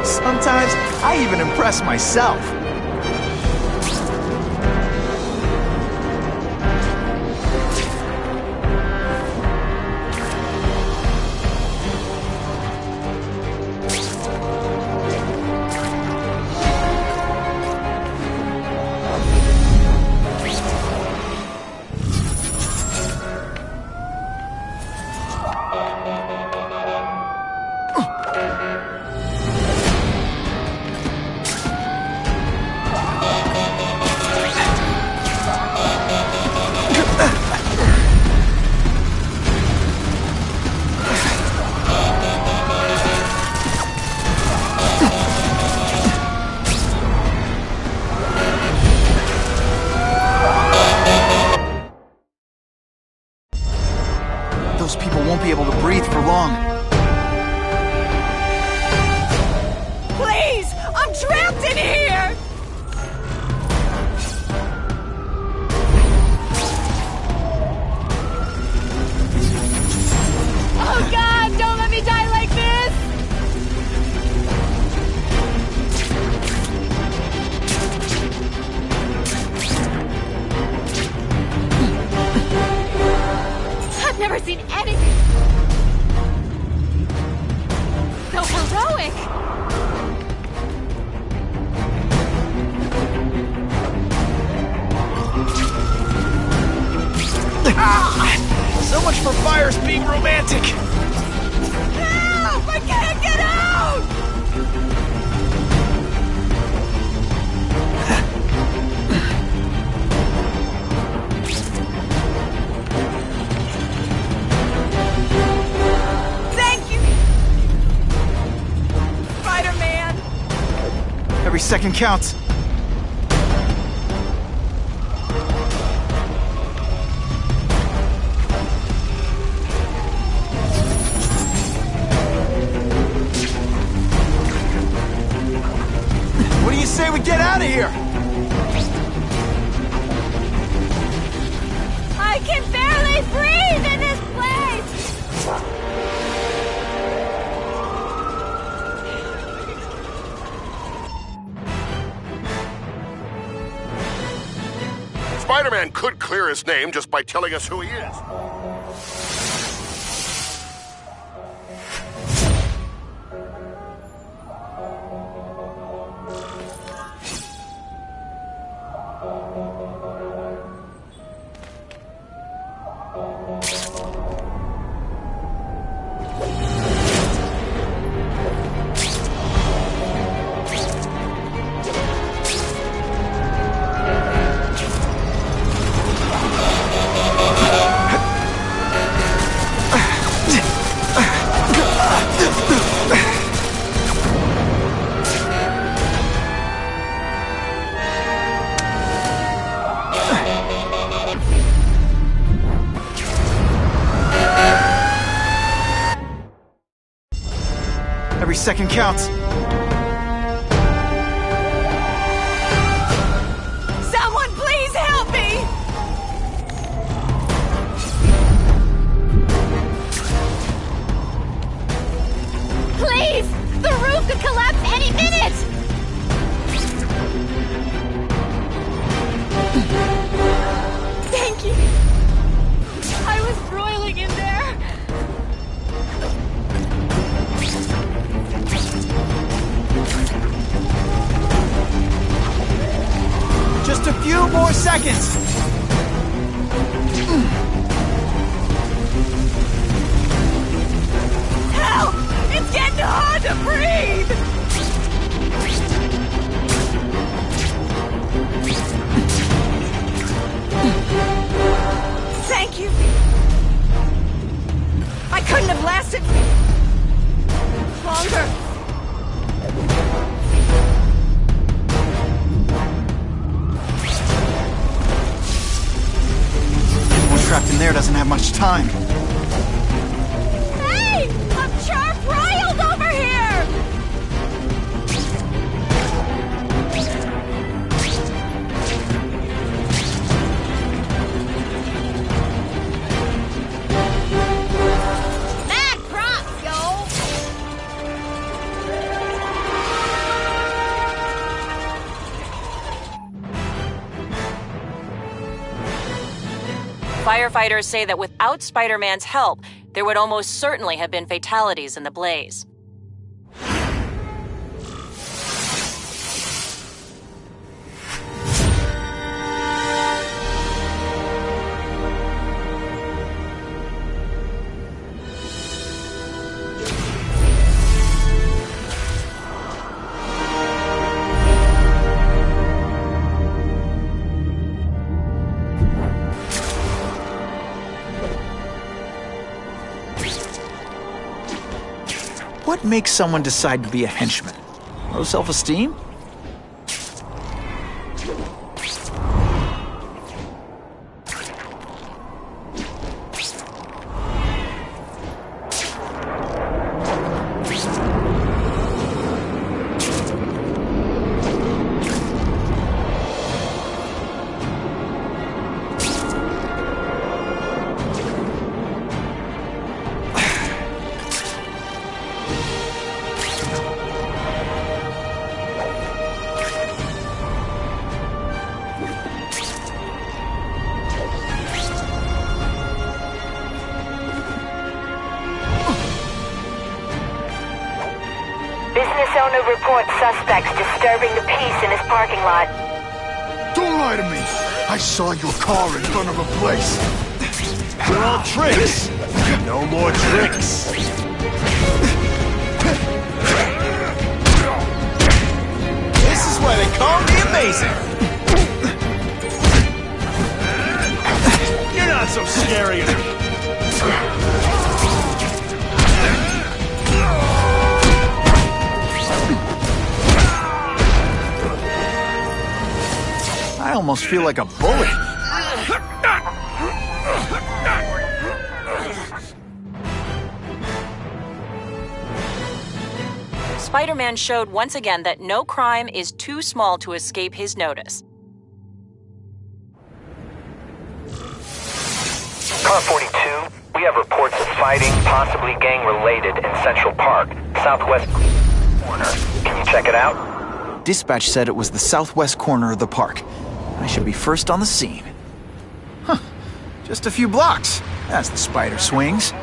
Sometimes I even impress myself. for fire's being romantic! Help! I can't get out! Thank you! Spider-Man! Every second counts. What do you say we get out of here? I can barely breathe in this place! Spider-Man could clear his name just by telling us who he is. Every second counts. Someone please help me! Please! The roof could collapse any minute! Thank you! I was broiling in there! Just a few more seconds! Help! It's getting hard to breathe! Thank you! I couldn't have lasted longer! Trapped in there doesn't have much time. Hey! I'm sharp riled over here! Mad props, yo! Firefighters say that without Spider-Man's help, there would almost certainly have been fatalities in the blaze. What makes someone decide to be a henchman? Low self-esteem? Owner reports suspects disturbing the peace in his parking lot. Don't lie to me! I saw your car in front of a place. They're all tricks. No more tricks. This is why they call me amazing. You're not so scary to me. I almost feel like a bully. Spider-Man showed once again that no crime is too small to escape his notice. Car 42, we have reports of fighting, possibly gang-related, in Central Park, southwest corner. Can you check it out? Dispatch said it was the southwest corner of the park. I should be first on the scene. Huh. Just a few blocks, as the spider swings.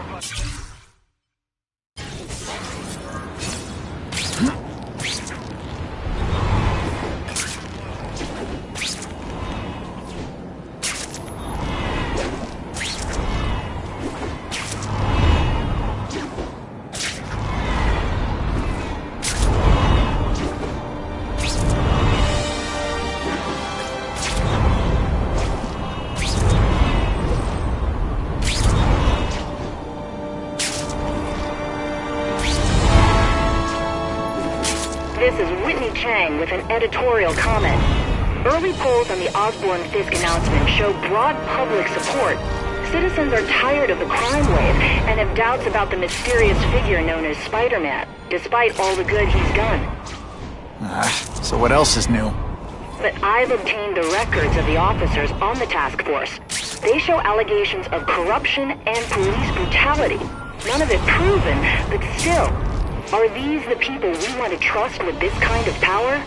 With an editorial comment. Early polls on the Osborn-Fisk announcement show broad public support. Citizens are tired of the crime wave and have doubts about the mysterious figure known as Spider-Man, despite all the good he's done. So what else is new? But I've obtained the records of the officers on the task force. They show allegations of corruption and police brutality. None of it proven, but still. Are these the people we want to trust with this kind of power?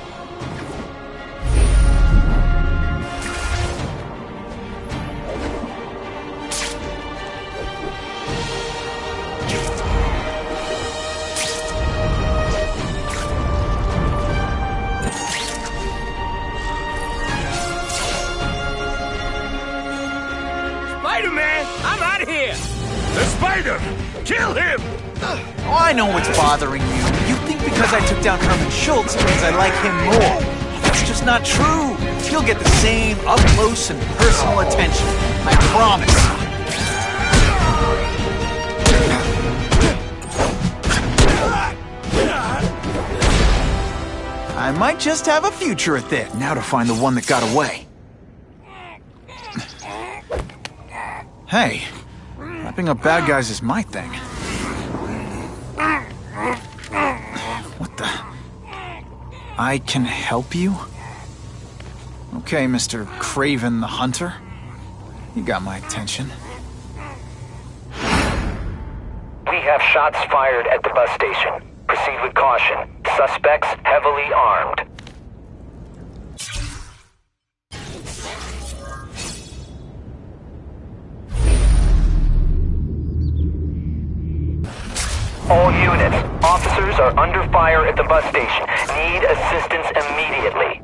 Spider-Man, I'm out of here! The spider! Kill him! Oh, I know what's bothering you. You think because I took down Herman Schultz it means I like him more. That's just not true. You'll get the same up-close and personal attention. I promise. I might just have a future at this. Now to find the one that got away. Hey, wrapping up bad guys is my thing. What the? I can help you? Okay, Mr. Craven the Hunter. You got my attention. We have shots fired at the bus station. Proceed with caution. Suspects heavily armed. All units, officers are under fire at the bus station. Need assistance immediately.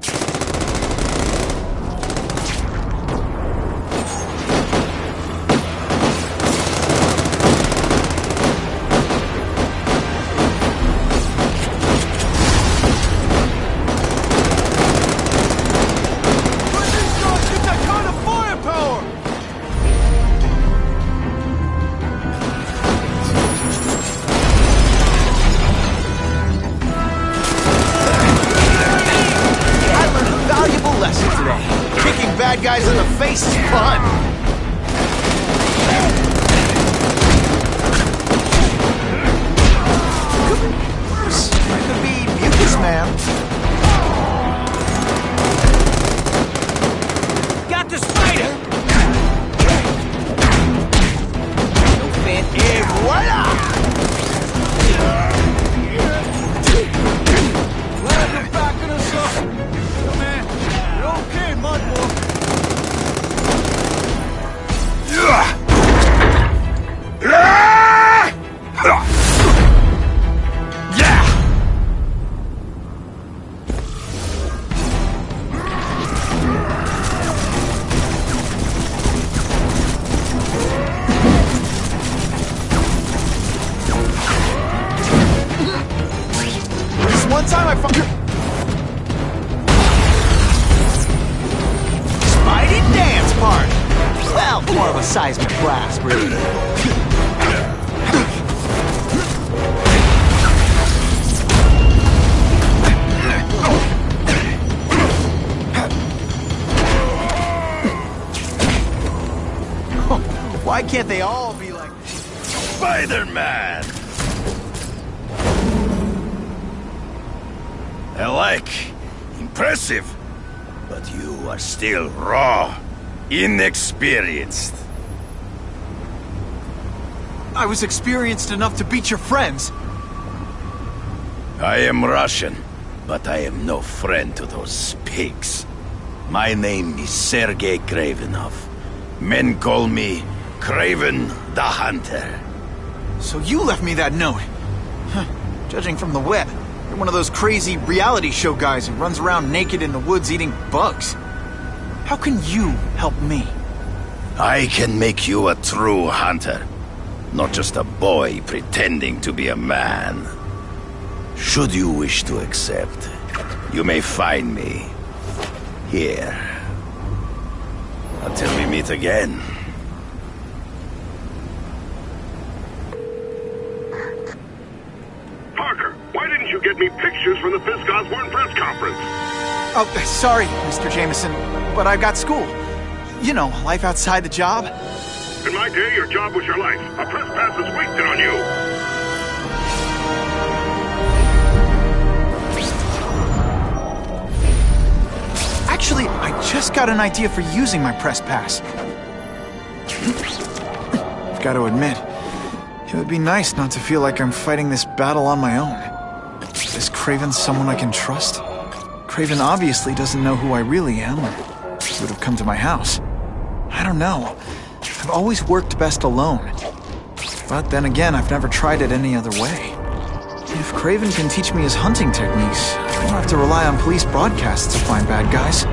Bad guys in the face is fun. I could be mucus man. Got the spider! No fan air, voila! Glad you're backing us up. Yo, man, you're okay, Mudmore. one time I found... Mighty dance part! Well, more of a seismic blast, really. Why can't they all be like... Spider-Man! I like. Impressive. But you are still raw. Inexperienced. I was experienced enough to beat your friends. I am Russian, but I am no friend to those pigs. My name is Sergei Kravenov. Men call me Kraven the Hunter. So you left me that note. Huh. Judging from the web, you're one of those crazy reality show guys who runs around naked in the woods eating bugs. How can you help me? I can make you a true hunter. Not just a boy pretending to be a man. Should you wish to accept, you may find me here. Until we meet again. Parker, why didn't you get me pictures from the Fisk Osborn press conference? Oh, sorry, Mr. Jameson, but I've got school. You know, life outside the job. In my day, your job was your life. A press pass is wasted on you. Actually, I just got an idea for using my press pass. I've got to admit, it would be nice not to feel like I'm fighting this battle on my own. Is Kraven someone I can trust? Kraven obviously doesn't know who I really am, or he would have come to my house. I don't know. I've always worked best alone. But then again, I've never tried it any other way. If Kraven can teach me his hunting techniques, I don't have to rely on police broadcasts to find bad guys.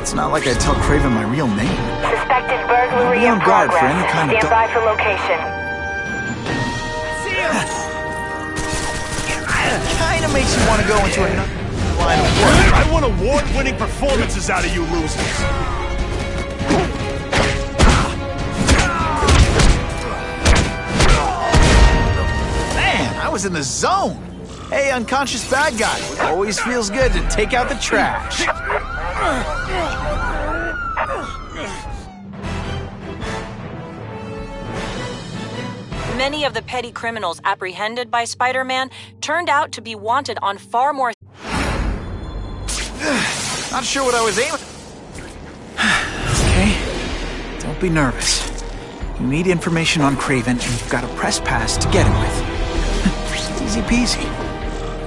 It's not like I tell Kraven my real name. Suspected burglary in guard progress. for any kind of Stand by for location. Kinda makes you want to go into another line of work. I want award-winning performances out of you losers. Man, I was in the zone. Hey, unconscious bad guy. Always feels good to take out the trash. Many of the petty criminals apprehended by Spider-Man turned out to be wanted on far more... Not sure what I was aiming... Okay, don't be nervous. You need information on Kraven, and you've got a press pass to get him with. Easy peasy.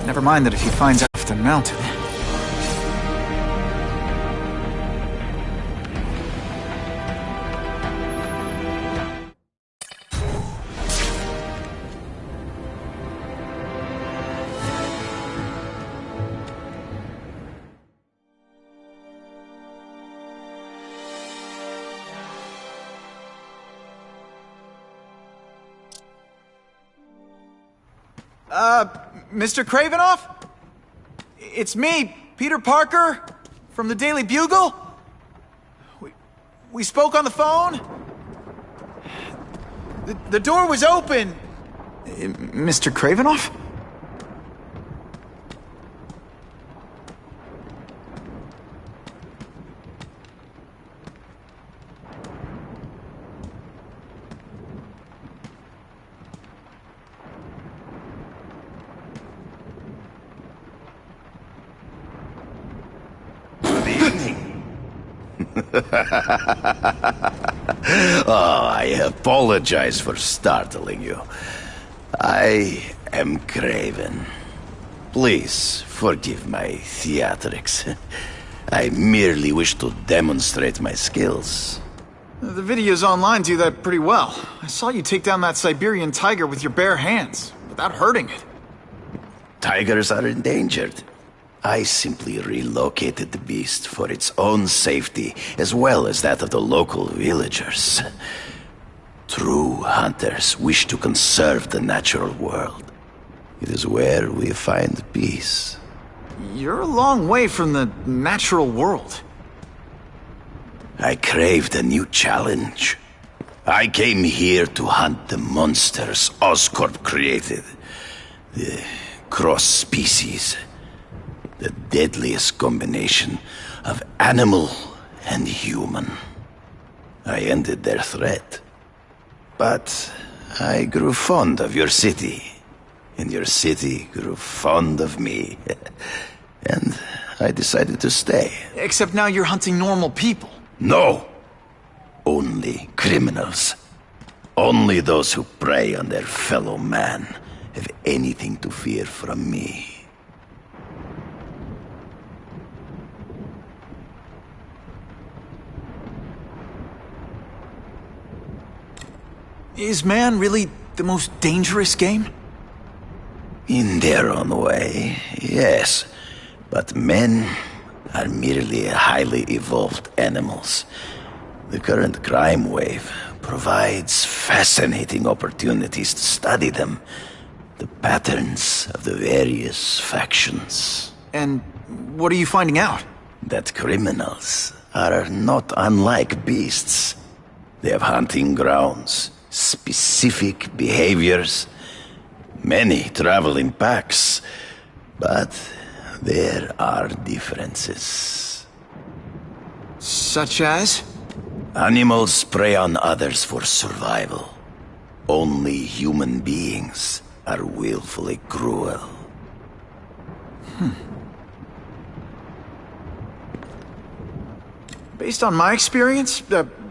Never mind that if he finds out I'm mounted. Mr. Kravenov? It's me, Peter Parker, from the Daily Bugle. We spoke on the phone. The door was open. Mr. Kravenov? Oh, I apologize for startling you. I am Kraven. Please forgive my theatrics. I merely wish to demonstrate my skills. The videos online do that pretty well. I saw you take down that Siberian tiger with your bare hands, without hurting it. Tigers are endangered. I simply relocated the beast for its own safety, as well as that of the local villagers. True hunters wish to conserve the natural world. It is where we find peace. you're a long way from the natural world. I craved a new challenge. I came here to hunt the monsters Oscorp created. The cross-species. The deadliest combination of animal and human. I ended their threat. But I grew fond of your city. And your city grew fond of me. And I decided to stay. Except now you're hunting normal people. No! Only criminals. Only those who prey on their fellow man have anything to fear from me. Is man really the most dangerous game? In their own way, yes. But men are merely highly evolved animals. The current crime wave provides fascinating opportunities to study them. The patterns of the various factions. And what are you finding out? That criminals are not unlike beasts. They have hunting grounds, specific behaviors. Many travel in packs, but there are differences. Such as? Animals prey on others for survival. Only human beings are willfully cruel. Based on my experience,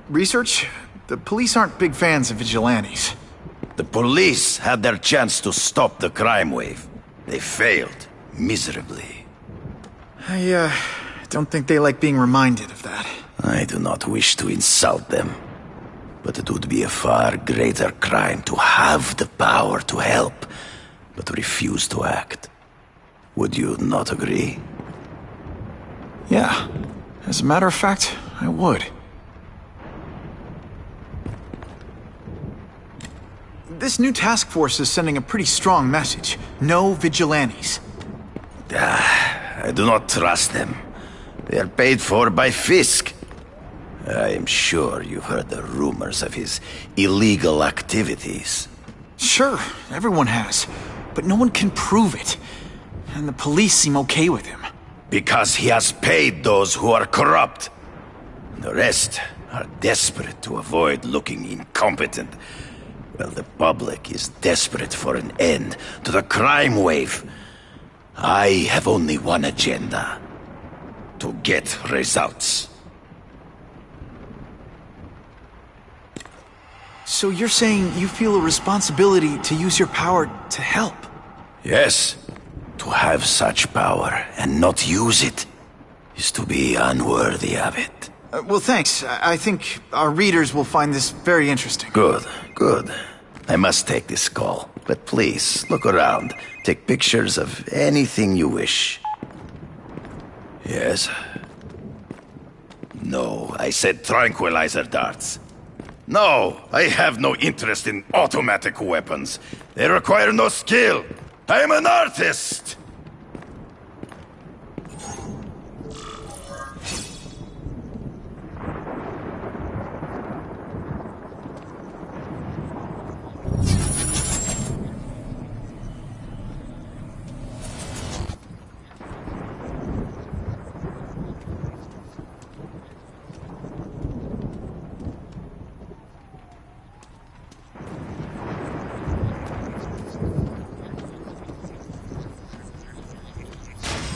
research, the police aren't big fans of vigilantes. The police had their chance to stop the crime wave. They failed miserably. I don't think they like being reminded of that. I do not wish to insult them, but it would be a far greater crime to have the power to help, but refuse to act. Would you not agree? Yeah. As a matter of fact, I would. This new task force is sending a pretty strong message. No vigilantes. I do not trust them. They are paid for by Fisk. I am sure you've heard the rumors of his illegal activities. Sure, everyone has. But no one can prove it. And the police seem okay with him. Because he has paid those who are corrupt. The rest are desperate to avoid looking incompetent. Well, the public is desperate for an end to the crime wave. I have only one agenda. To get results. So you're saying you feel a responsibility to use your power to help? Yes. To have such power and not use it is to be unworthy of it. Well, thanks. I think our readers will find this very interesting. Good, good. I must take this call, but please, look around. Take pictures of anything you wish. Yes? No, I said tranquilizer darts. No, I have no interest in automatic weapons. They require no skill. I am an artist!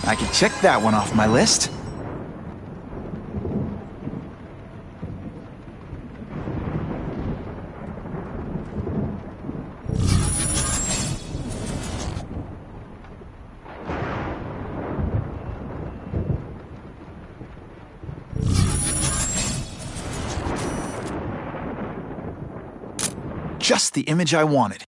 I can check that one off my list. Just the image I wanted.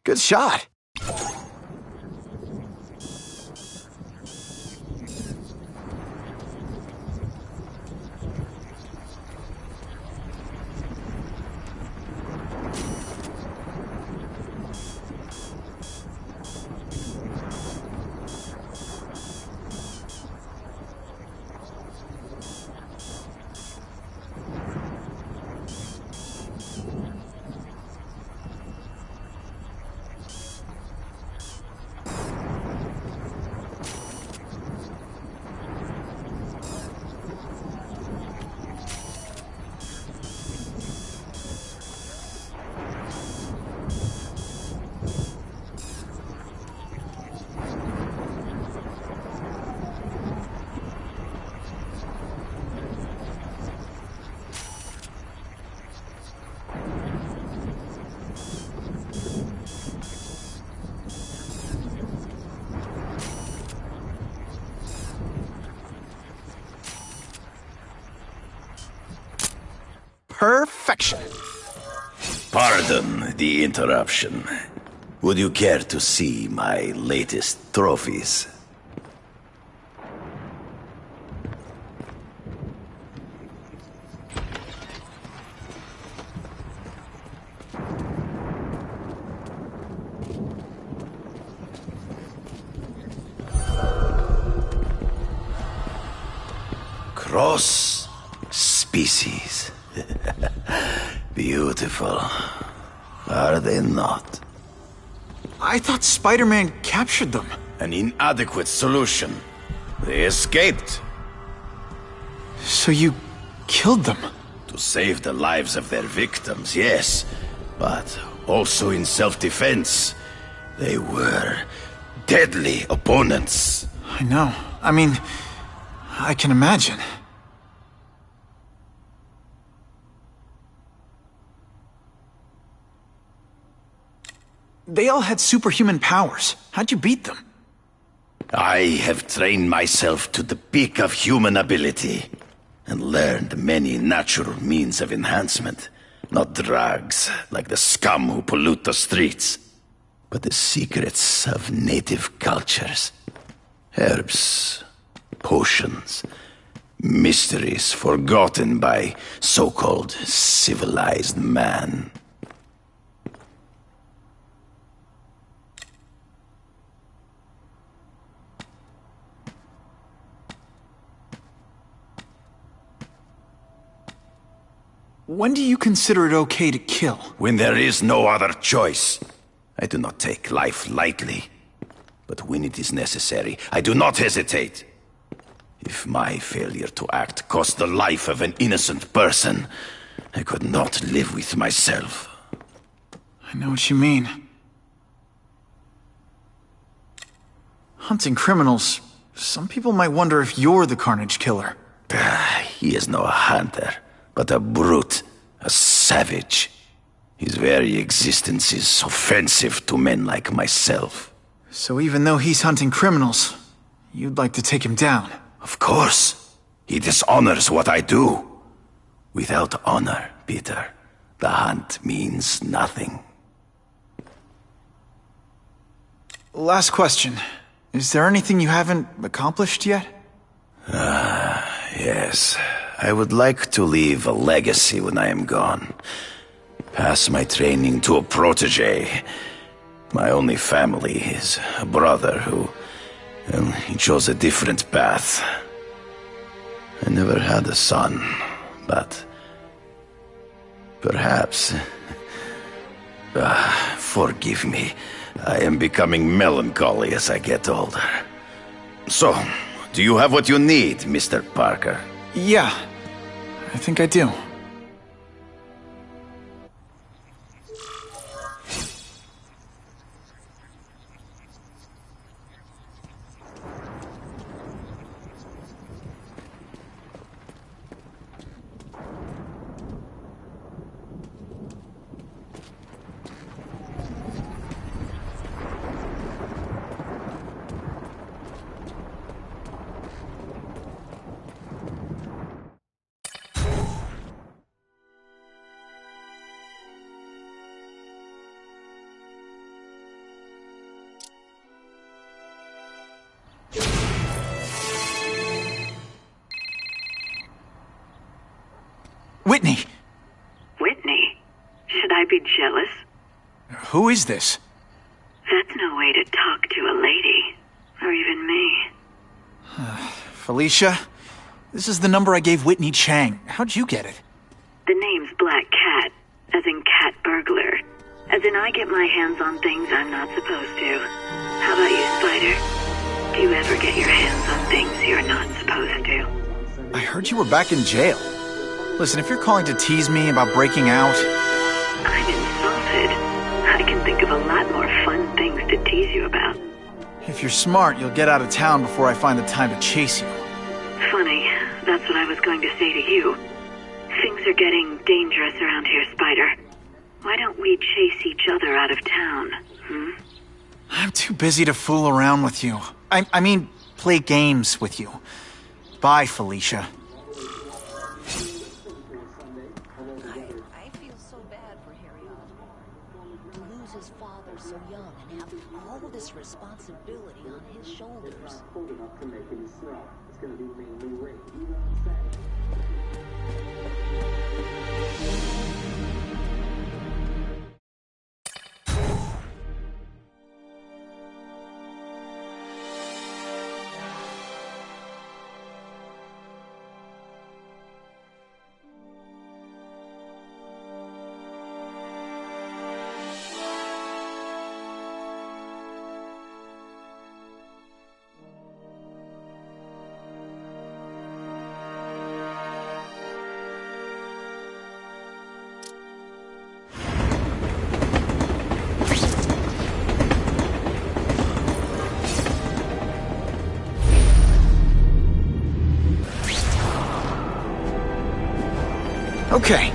Good shot. Perfection. Pardon the interruption. Would you care to see my latest trophies? Cross species. Beautiful. Are they not? I thought Spider-Man captured them. An inadequate solution. They escaped. So you killed them? To save the lives of their victims, yes. But also in self-defense. They were deadly opponents. I know. I mean, I can imagine. They all had superhuman powers. How'd you beat them? I have trained myself to the peak of human ability, and learned many natural means of enhancement. Not drugs, like the scum who pollute the streets, but the secrets of native cultures. Herbs, potions, mysteries forgotten by so-called civilized man. When do you consider it okay to kill? When there is no other choice. I do not take life lightly. But when it is necessary, I do not hesitate. If my failure to act cost the life of an innocent person, I could not live with myself. I know what you mean. Hunting criminals, some people might wonder if you're the Carnage Killer. He is no hunter, but a brute, a savage. His very existence is offensive to men like myself. So even though he's hunting criminals, you'd like to take him down? Of course. He dishonors what I do. Without honor, Peter, the hunt means nothing. Last question. Is there anything you haven't accomplished yet? Yes. I would like to leave a legacy when I am gone. Pass my training to a protege. My only family is a brother who... well, he chose a different path. I never had a son, but... perhaps... forgive me. I am becoming melancholy as I get older. So, do you have what you need, Mr. Parker? Yeah, I think I do. Whitney! Whitney? Should I be jealous? Who is this? That's no way to talk to a lady. Or even me. Felicia, this is the number I gave Whitney Chang. How'd you get it? The name's Black Cat, as in cat burglar. As in I get my hands on things I'm not supposed to. How about you, Spider? Do you ever get your hands on things you're not supposed to? I heard you were back in jail. Listen, if you're calling to tease me about breaking out... I'm insulted. I can think of a lot more fun things to tease you about. If you're smart, you'll get out of town before I find the time to chase you. Funny, that's what I was going to say to you. Things are getting dangerous around here, Spider. Why don't we chase each other out of town, I'm too busy to fool around with you. I mean, play games with you. Bye, Felicia. I feel so bad for Harry Osborn. To lose his father so young and have all of this responsibility on his shoulders. Okay,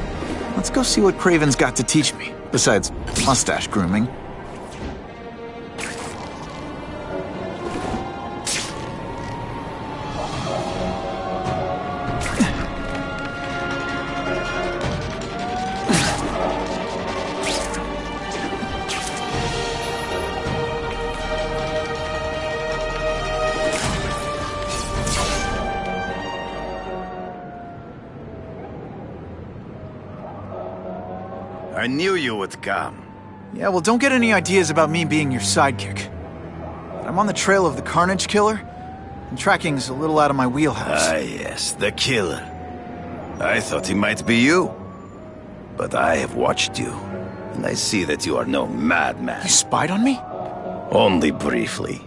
let's go see what Kraven's got to teach me, besides mustache grooming. I knew you would come. Yeah, well, don't get any ideas about me being your sidekick. But I'm on the trail of the Carnage Killer, and tracking's a little out of my wheelhouse. Ah, yes, the killer. I thought he might be you. But I have watched you, and I see that you are no madman. You spied on me? Only briefly.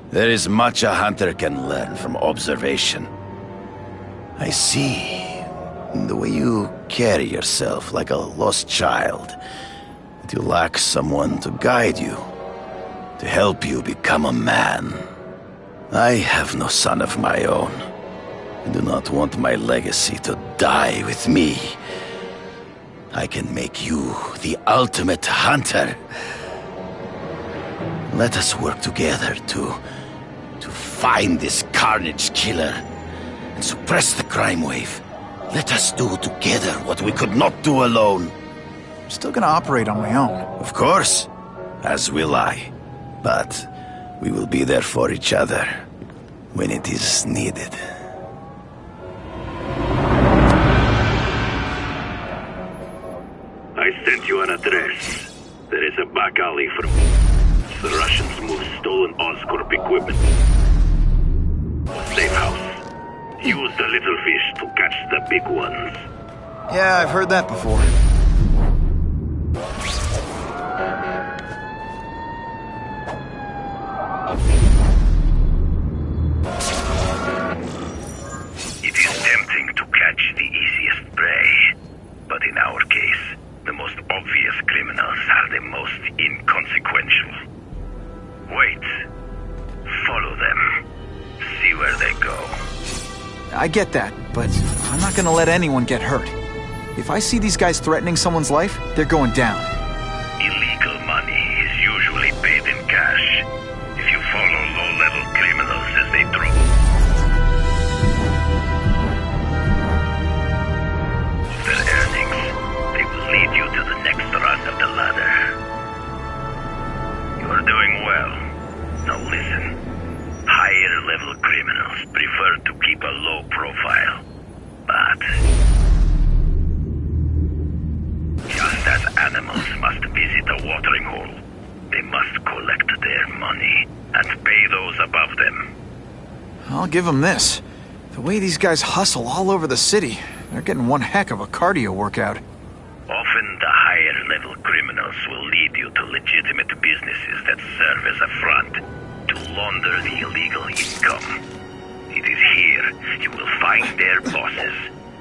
There is much a hunter can learn from observation. I see the way you carry yourself like a lost child, that you lack someone to guide you, to help you become a man. I have no son of my own. I do not want my legacy to die with me. I can make you the ultimate hunter. Let us work together to find this Carnage Killer and suppress the crime wave. Let us do together what we could not do alone. I'm still gonna operate on my own. Of course, as will I. But we will be there for each other when it is needed. I sent you an address. There is a back alley from... The Russians moved stolen Oscorp equipment. A safe house. Use the little fish to catch the big ones. Yeah, I've heard that before. It is tempting to catch the easiest prey. But in our case, the most obvious criminals are the most inconsequential. Wait. Follow them. See where they go. I get that, but I'm not gonna let anyone get hurt. If I see these guys threatening someone's life, they're going down. Illegal money is usually paid in cash. If you follow low-level criminals as they drop. Of their earnings, they will lead you to the next rung of the ladder. You are doing well. Now listen. Higher-level criminals prefer to keep a low profile. But animals must visit a watering hole. They must collect their money and pay those above them. I'll give them this. The way these guys hustle all over the city, they're getting one heck of a cardio workout. Often the higher-level criminals will lead you to legitimate businesses that serve as a front to launder the illegal income. It is here you will find their bosses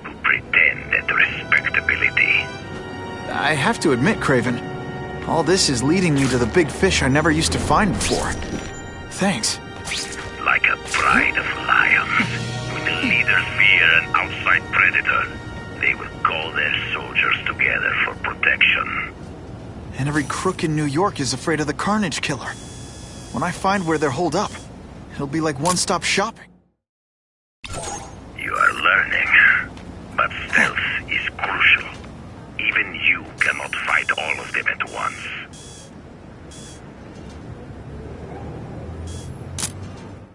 who pretend at respectability. I have to admit, Craven, all this is leading me to the big fish I never used to find before. Thanks. Like a pride of lions, when the leaders fear an outside predator, they will call their soldiers together for protection. And every crook in New York is afraid of the Carnage Killer. When I find where they're holed up, it'll be like one-stop shopping. You are learning, but stealth is crucial. Even you cannot fight all of them at once.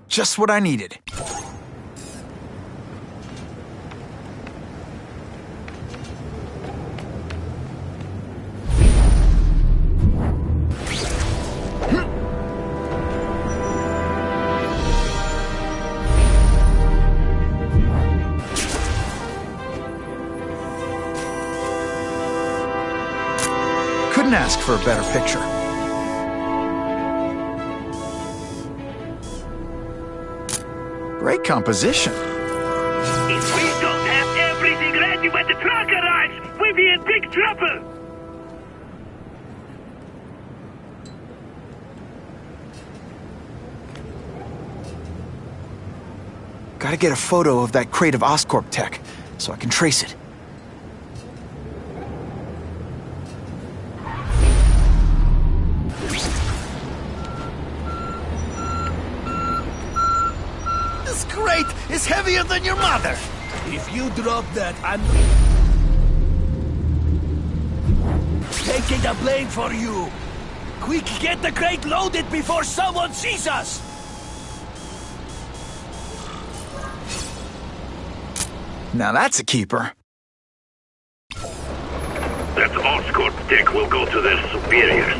Just what I needed. Couldn't ask for a better picture. Great composition. If we don't have everything ready when the truck arrives, we'll be in big trouble! Gotta get a photo of that crate of Oscorp tech, so I can trace it. This crate is heavier than your mother! If you drop that, I'm taking the blame for you! Quick, get the crate loaded before someone sees us! Now that's a keeper. That Oscorp tech will go to their superiors.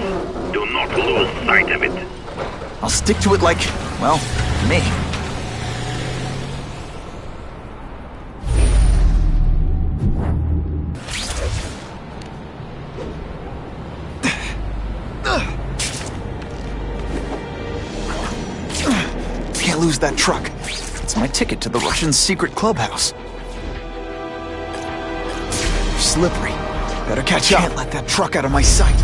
Do not lose sight of it. I'll stick to it like, well, me. Can't lose that truck. It's my ticket to the Russian secret clubhouse. Slippery. Better catch up. Can't let that truck out of my sight.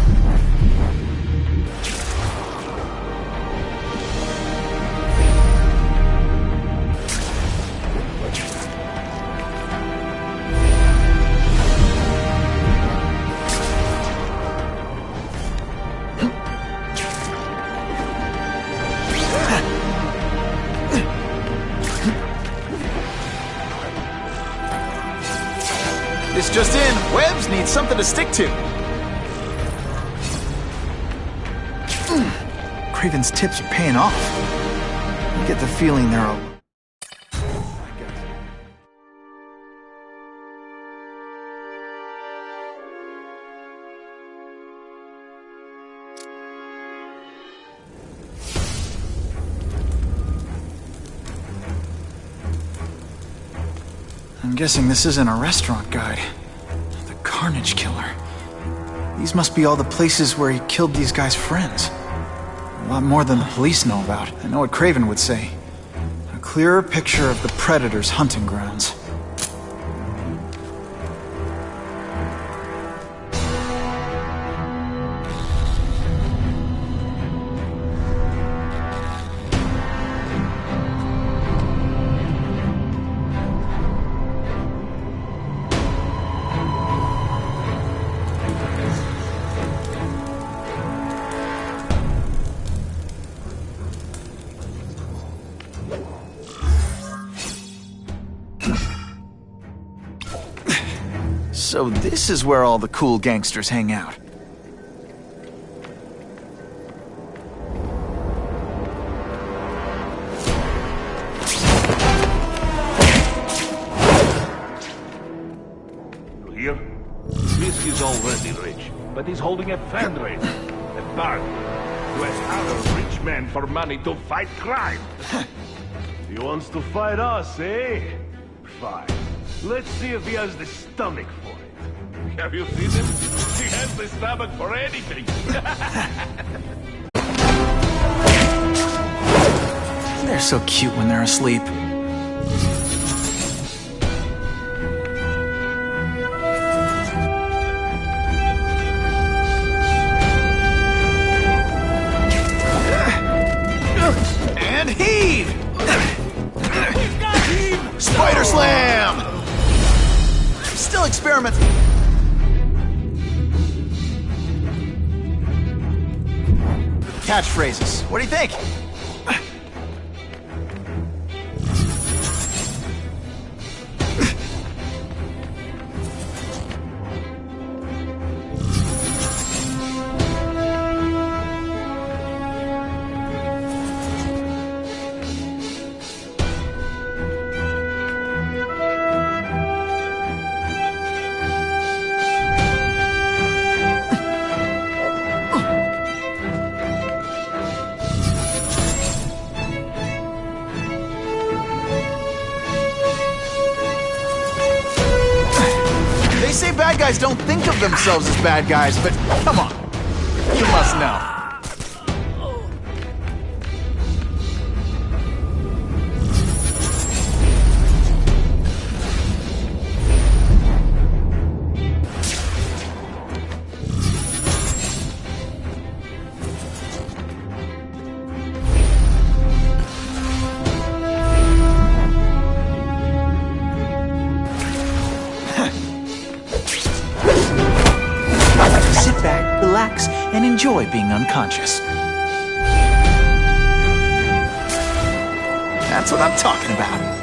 This just in, Webbs needs something to stick to. Craven's tips are paying off. I get the feeling they're a... I'm guessing this isn't a restaurant guide. The Carnage Killer. These must be all the places where he killed these guys' friends. A lot more than the police know about. I know what Craven would say. A clearer picture of the Predator's hunting grounds. So this is where all the cool gangsters hang out. You hear? This is already rich. but he's holding a fundraiser. A Parte, who has other rich men for money to fight crime. He wants to fight us, eh? Fine. Let's see if he has the stomach for it. Have you seen him? He has the stomach for anything. They're so cute when they're asleep. And heave! Spider slam! Still experimenting. Catchphrases. What do you think? They say bad guys don't think of themselves as bad guys, but come on. You must know. Relax and enjoy being unconscious. That's what I'm talking about.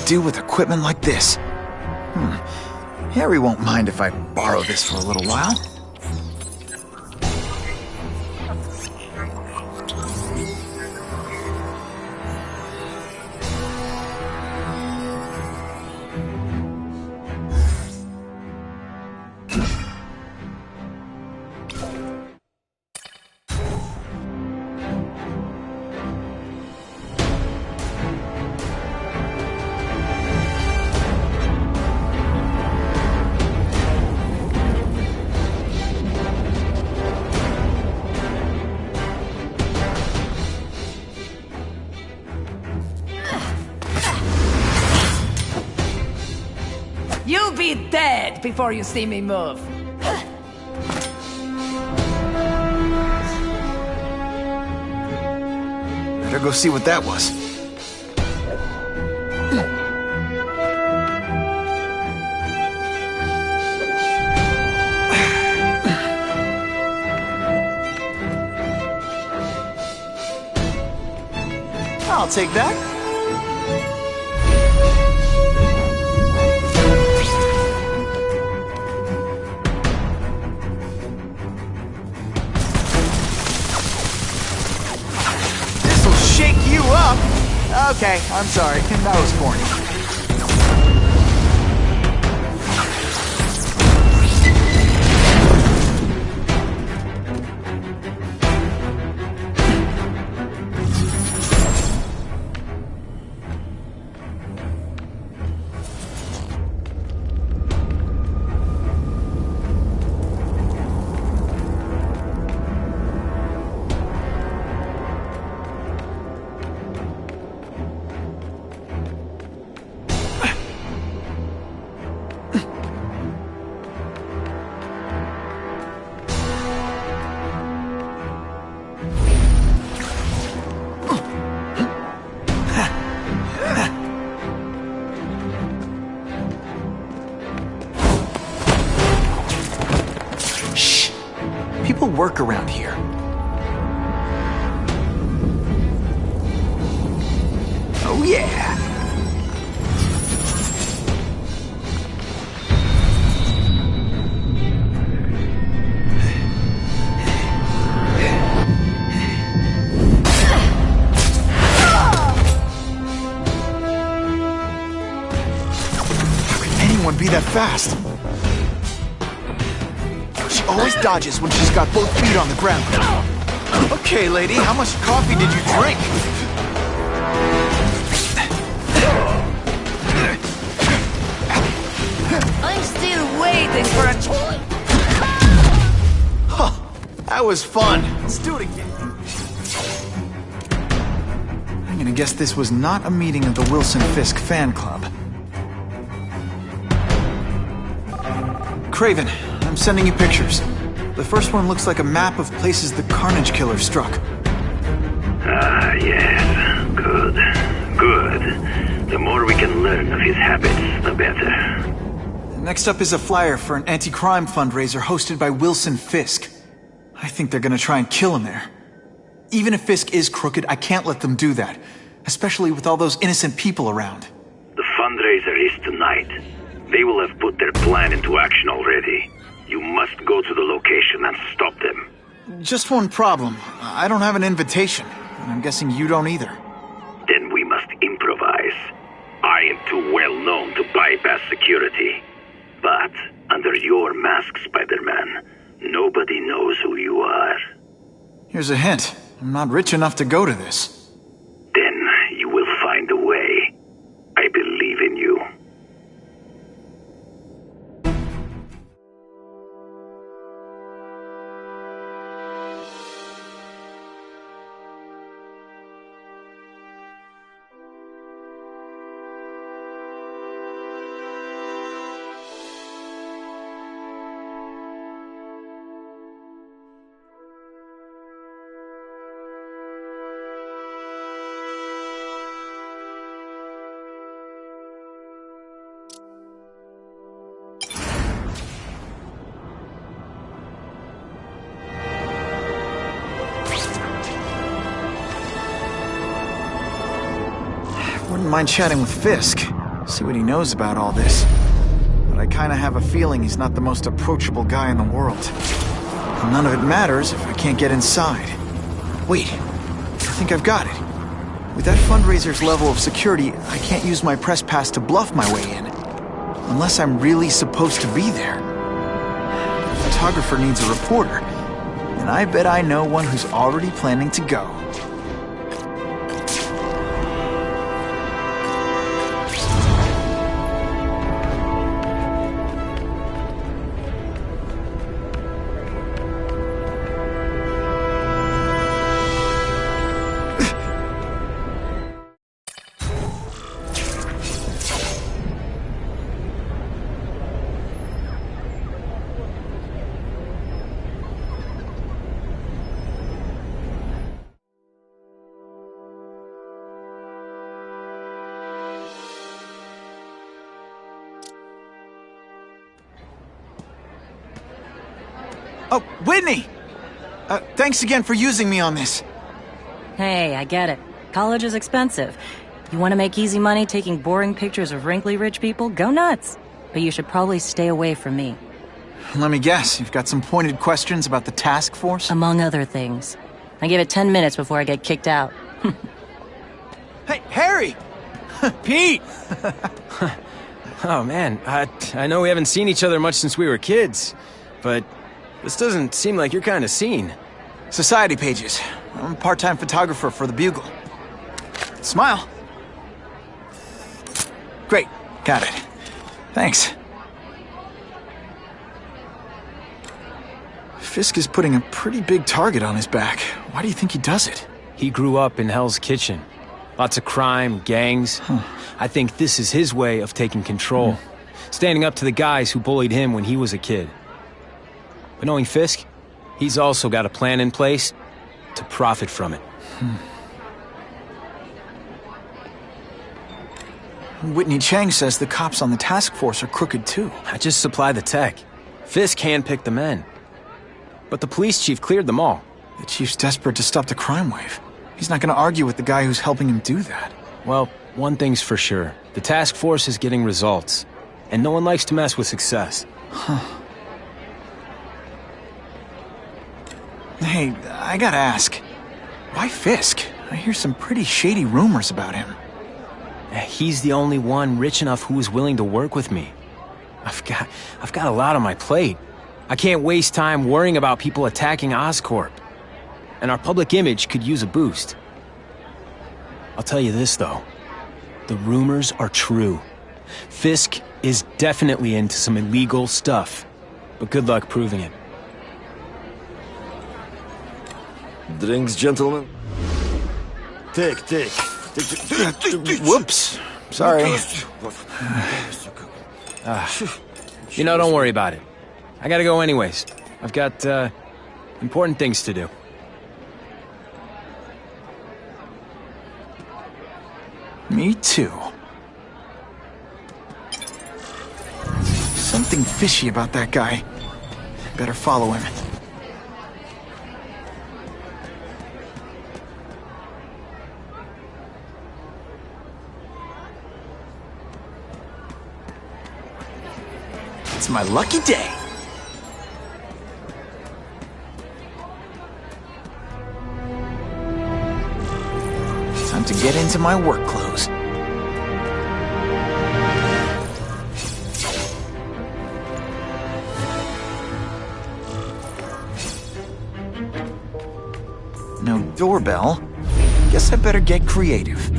Do with equipment like this. Harry won't mind if I borrow this for a little while. You'll be dead before you see me move. Better go see what that was. I'll take that. Okay, I'm sorry. That was corny. people work around here? Oh yeah! Be that fast. She always dodges when she's got both feet on the ground. Okay, lady, how much coffee did you drink? I'm still waiting for a choice. Huh, that was fun. Let's do it again. I'm gonna guess this was not a meeting of the Wilson Fisk fan club. Craven, I'm sending you pictures. The first one looks like a map of places the Carnage Killer struck. Ah, yes. Good. Good. The more we can learn of his habits, the better. Next up is a flyer for an anti-crime fundraiser hosted by Wilson Fisk. I think they're gonna try and kill him there. Even if Fisk is crooked, I can't let them do that. Especially with all those innocent people around. The fundraiser is tonight. They will have put their plan into action already. You must go to the location and stop them. Just one problem. I don't have an invitation. And I'm guessing you don't either. Then we must improvise. I am too well known to bypass security. But under your mask, Spider-Man, nobody knows who you are. Here's a hint. I'm not rich enough to go to this. Then you will find a way. I believe in you. Wouldn't mind chatting with Fisk, see what he knows about all this. But I kinda have a feeling he's not the most approachable guy in the world. And none of it matters if I can't get inside. Wait, I think I've got it. With that fundraiser's level of security, I can't use my press pass to bluff my way in. Unless I'm really supposed to be there. The photographer needs a reporter, and I bet I know one who's already planning to go. Oh, Whitney! Thanks again for using me on this. Hey, I get it. College is expensive. You want to make easy money taking boring pictures of wrinkly rich people? Go nuts! But you should probably stay away from me. Let me guess, you've got some pointed questions about the task force? Among other things. I give it 10 minutes before I get kicked out. Hey, Harry! Pete! Oh, man, I know we haven't seen each other much since we were kids, but this doesn't seem like your kind of scene. Society pages. I'm a part-time photographer for the Bugle. Smile. Great, got it. Thanks. Fisk is putting a pretty big target on his back. Why do you think he does it? He grew up in Hell's Kitchen. Lots of crime, gangs. I think this is his way of taking control. Standing up to the guys who bullied him when he was a kid. But knowing Fisk, he's also got a plan in place to profit from it. Whitney Chang says the cops on the task force are crooked too. I just supply the tech. Fisk handpicked the men. But the police chief cleared them all. The chief's desperate to stop the crime wave. He's not gonna argue with the guy who's helping him do that. Well, one thing's for sure. The task force is getting results. And no one likes to mess with success. Huh. Hey, I gotta ask. Why Fisk? I hear some pretty shady rumors about him. He's the only one rich enough who is willing to work with me. I've got a lot on my plate. I can't waste time worrying about people attacking Oscorp. And our public image could use a boost. I'll tell you this, though. The rumors are true. Fisk is definitely into some illegal stuff. But good luck proving it. Drinks, gentlemen? Take. Whoops. Sorry. Don't worry about it. I gotta go anyways. I've got, important things to do. Me too. Something fishy about that guy. Better follow him. It's my lucky day. Time to get into my work clothes. No doorbell. Guess I better get creative.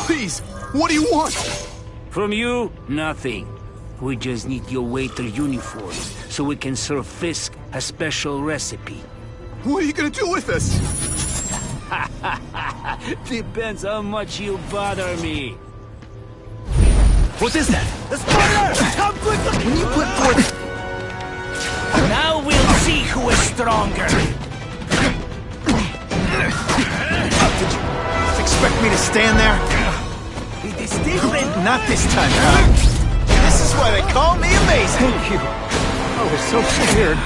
Please, what do you want? From you, nothing. We just need your waiter uniform so we can serve Fisk a special recipe. What are you gonna do with us? Depends how much you bother me. What is that? The spider! Come quickly! When you put forth... Now we'll see who is stronger. Did you expect me to stand there? It is different. Not this time, pal. This is why they call me amazing. Thank you. I was so scared.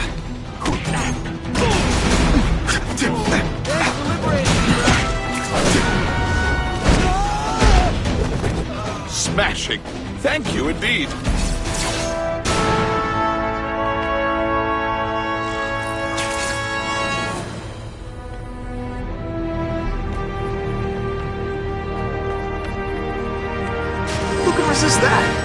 Smashing. Thank you indeed. Who can resist that?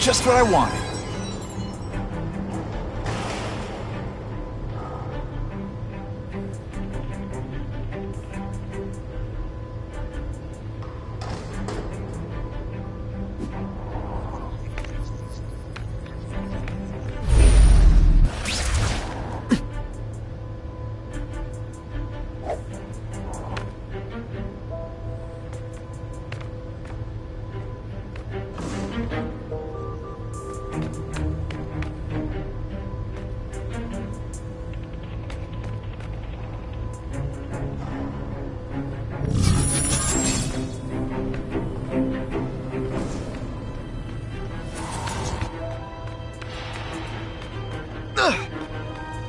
Just what I wanted.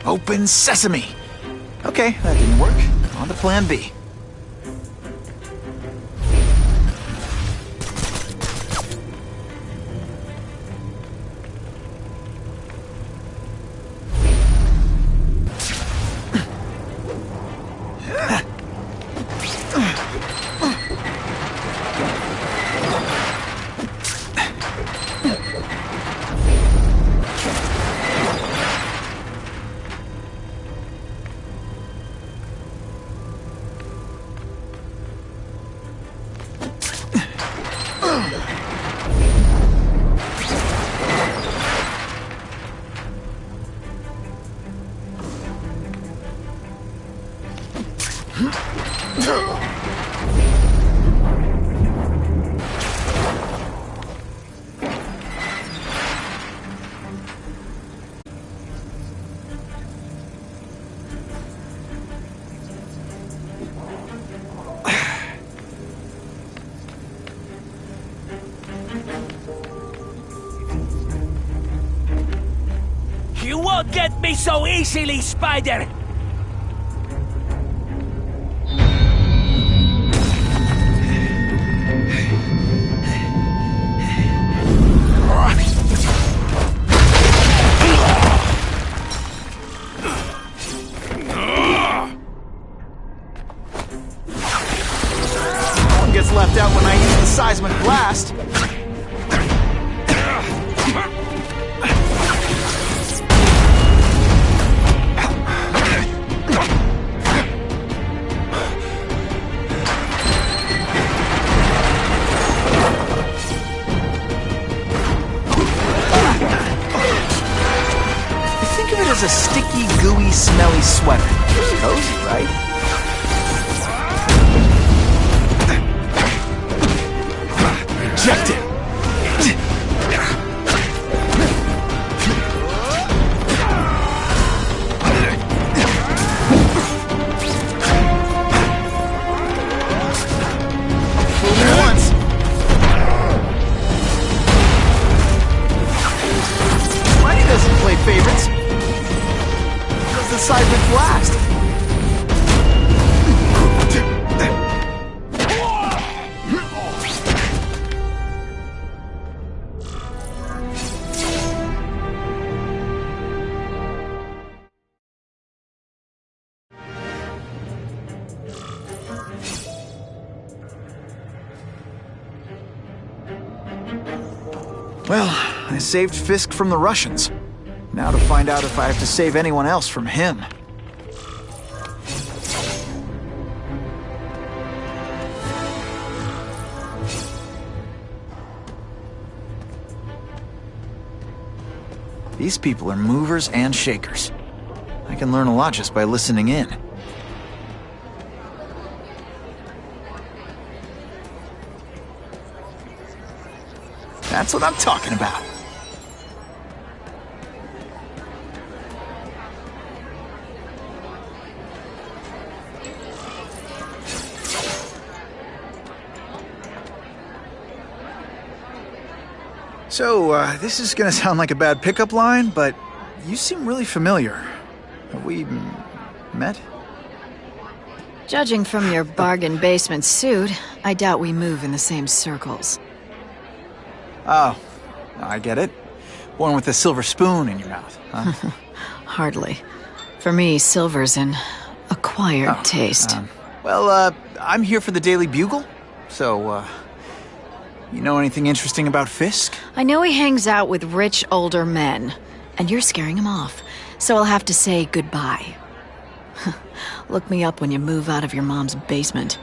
Open sesame! Okay, that didn't work. On to plan B. You won't get me so easily, Spider! No one gets left out when I use the seismic blast. As a sticky, gooey, smelly sweater. It's cozy, right? Rejected. Fool me once. Money doesn't play favorites. The seismic blast. Well, I saved Fisk from the Russians. Now to find out if I have to save anyone else from him. These people are movers and shakers. I can learn a lot just by listening in. That's what I'm talking about. So, this is gonna sound like a bad pickup line, but you seem really familiar. Have we met? Judging from your bargain basement suit, I doubt we move in the same circles. Oh, I get it. One with a silver spoon in your mouth, huh? Hardly. For me, silver's an acquired taste. Well, I'm here for the Daily Bugle, so, you know anything interesting about Fisk? I know he hangs out with rich older men, and you're scaring him off, so I'll have to say goodbye. Look me up when you move out of your mom's basement.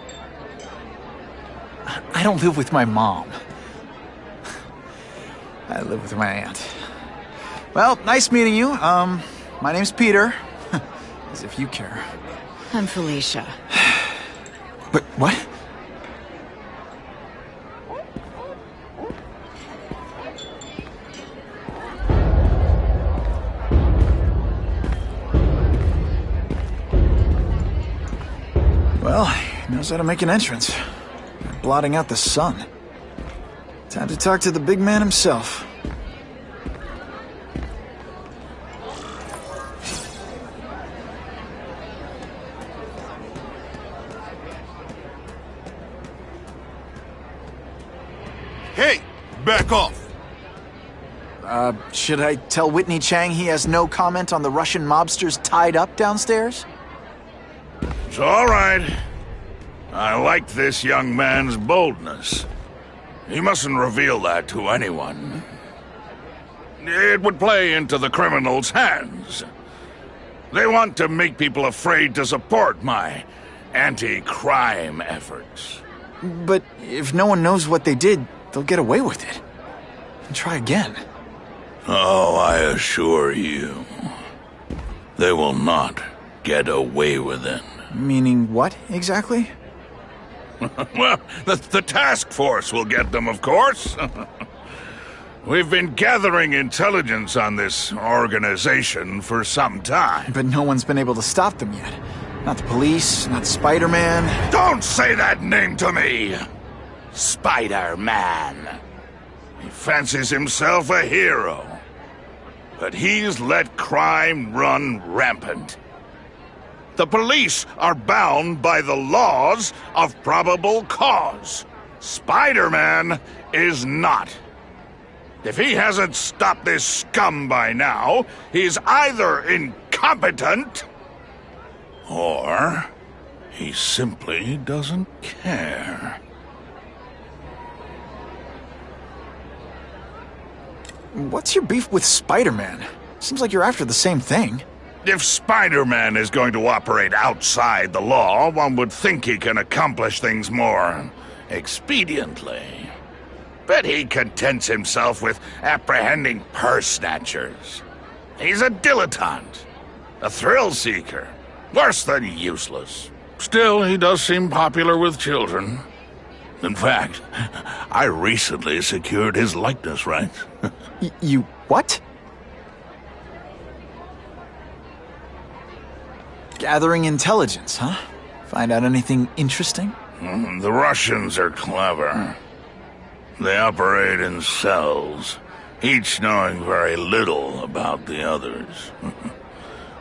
I don't live with my mom. I live with my aunt. Well, nice meeting you. My name's Peter. As if you care. I'm Felicia. But what? Well, he knows how to make an entrance. Blotting out the sun. Time to talk to the big man himself. Hey, back off. Should I tell Whitney Chang he has no comment on the Russian mobsters tied up downstairs? It's all right. I like this young man's boldness. He mustn't reveal that to anyone. It would play into the criminals' hands. They want to make people afraid to support my anti-crime efforts. But if no one knows what they did, they'll get away with it. And try again. Oh, I assure you, they will not get away with it. Meaning what, exactly? Well, the task force will get them, of course. We've been gathering intelligence on this organization for some time. But no one's been able to stop them yet. Not the police, not Spider-Man. Don't say that name to me! Spider-Man. He fancies himself a hero. But he's let crime run rampant. The police are bound by the laws of probable cause. Spider-Man is not. If he hasn't stopped this scum by now, he's either incompetent, or he simply doesn't care. What's your beef with Spider-Man? Seems like you're after the same thing. If Spider-Man is going to operate outside the law, one would think he can accomplish things more expediently. But he contents himself with apprehending purse snatchers. He's a dilettante, a thrill seeker, worse than useless. Still, he does seem popular with children. In fact, I recently secured his likeness rights. You what? Gathering intelligence, huh? Find out anything interesting? The Russians are clever. They operate in cells, each knowing very little about the others.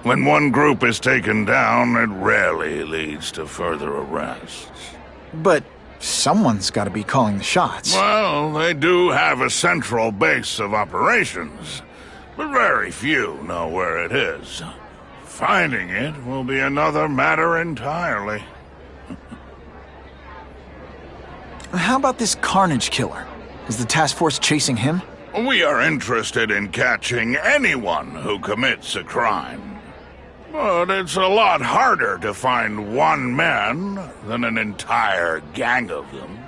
When one group is taken down, it rarely leads to further arrests. But someone's got to be calling the shots. Well, they do have a central base of operations, but very few know where it is. Finding it will be another matter entirely. How about this Carnage killer? Is the task force chasing him? We are interested in catching anyone who commits a crime. But it's a lot harder to find one man than an entire gang of them.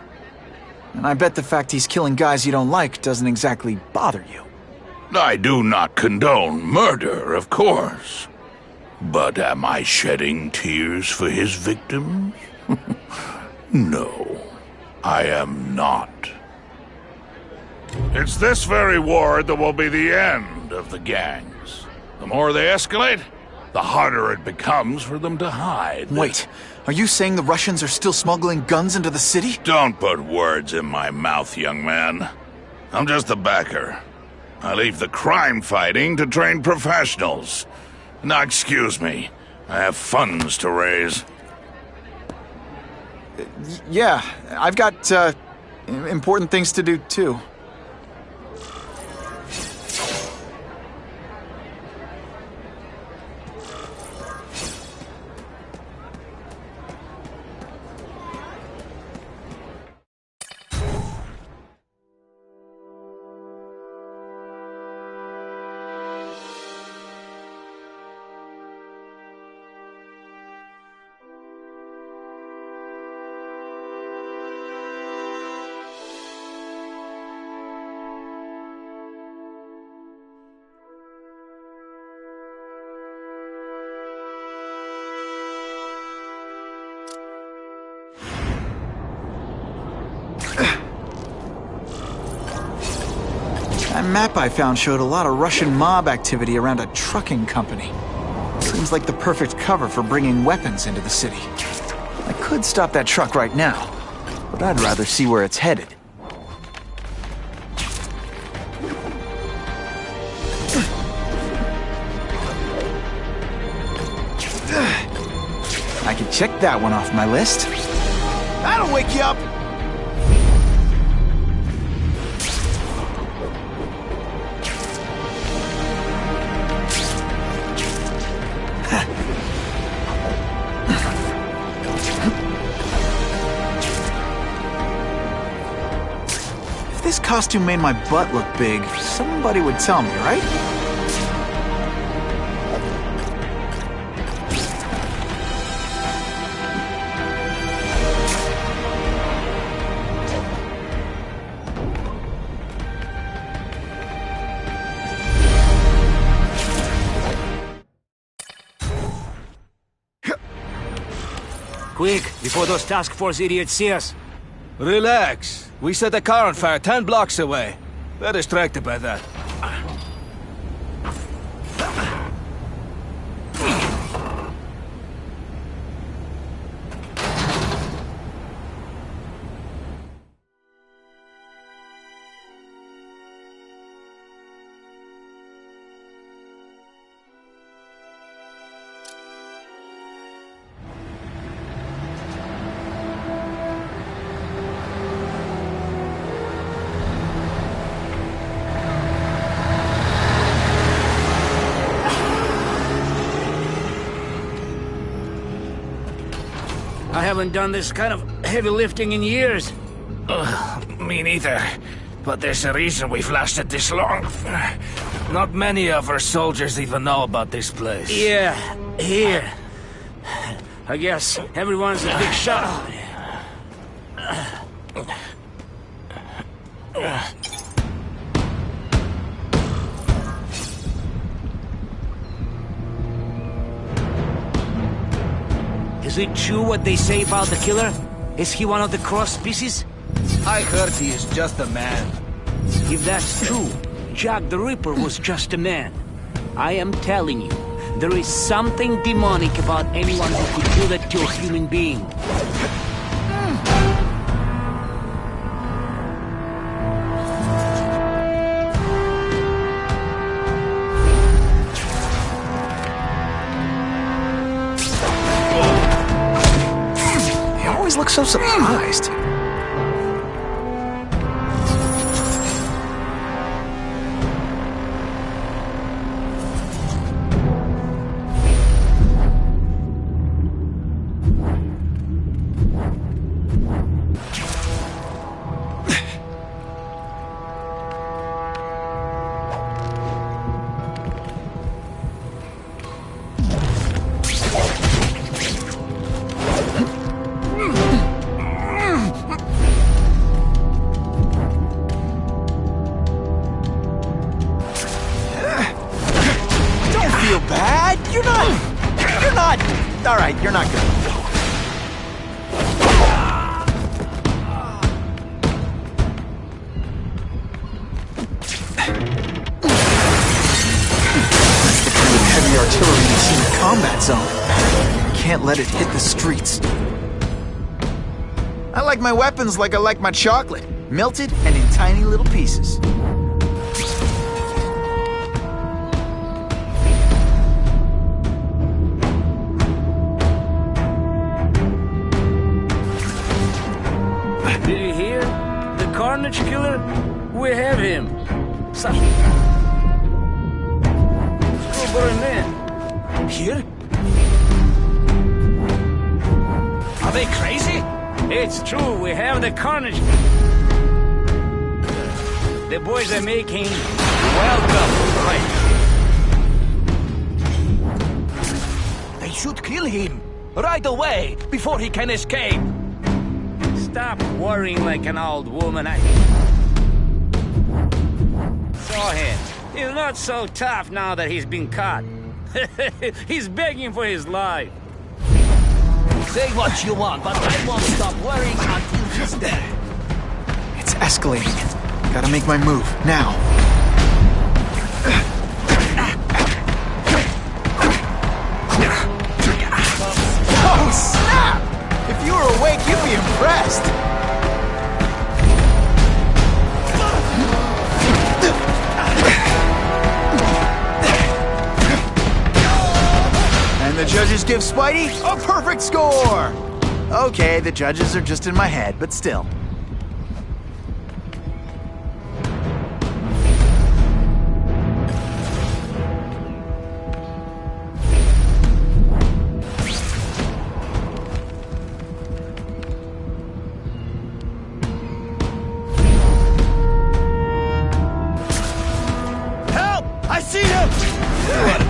And I bet the fact he's killing guys you don't like doesn't exactly bother you. I do not condone murder, of course. But am I shedding tears for his victims? No, I am not. It's this very war that will be the end of the gangs. The more they escalate, the harder it becomes for them to hide. Wait, are you saying the Russians are still smuggling guns into the city? Don't put words in my mouth, young man. I'm just a backer. I leave the crime fighting to trained professionals. Now, excuse me. I have funds to raise. Yeah, I've got, important things to do, too. That map I found showed a lot of Russian mob activity around a trucking company. Seems like the perfect cover for bringing weapons into the city. I could stop that truck right now, but I'd rather see where it's headed. I can check that one off my list. That'll wake you up! If this costume made my butt look big, somebody would tell me, right? Quick, before those task force idiots see us. Relax. We set a car on fire 10 blocks away. They're distracted by that. I haven't done this kind of heavy lifting in years. Me neither. But there's a reason we've lasted this long. Not many of our soldiers even know about this place. Yeah, here. I guess everyone's a big shot. Is it true what they say about the killer? Is he one of the cross species? I heard he is just a man. If that's true, Jack the Ripper was just a man. I am telling you, there is something demonic about anyone who could do that to a human being. Looks so surprised. Alright, you're not good. That's the kind of heavy artillery you see in the combat zone. Can't let it hit the streets. I like my weapons like I like my chocolate. Melted and in tiny little pieces. Did you hear? The Carnage Killer? We have him. Let's go burn him in. Here? Are they crazy? It's true, we have the Carnage. The boys are making welcome. Right. They should kill him right away before he can escape. Stop worrying like an old woman. I saw him. He's not so tough now that he's been caught. He's begging for his life. Say what you want, but I won't stop worrying until he's dead. It's escalating. Gotta make my move, now. Oh, snap! If you were awake, you'd be impressed. And the judges give Spidey a perfect score! Okay, the judges are just in my head, but still.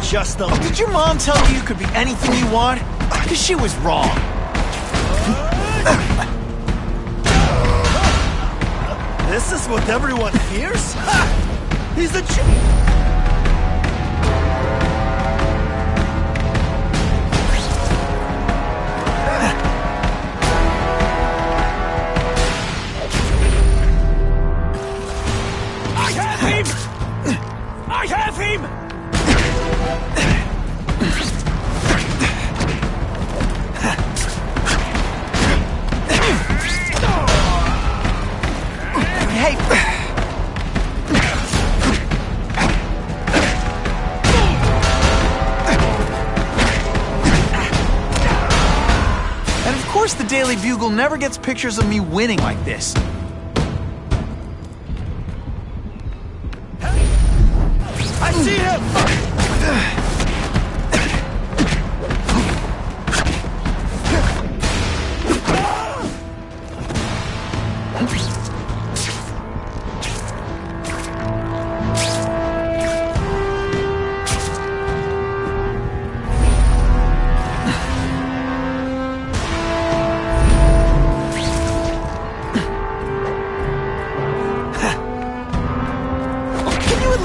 Just oh, did your mom tell you could be anything you want? Because she was wrong. This is what everyone hears? He's a course the Daily Bugle never gets pictures of me winning like this. I see him!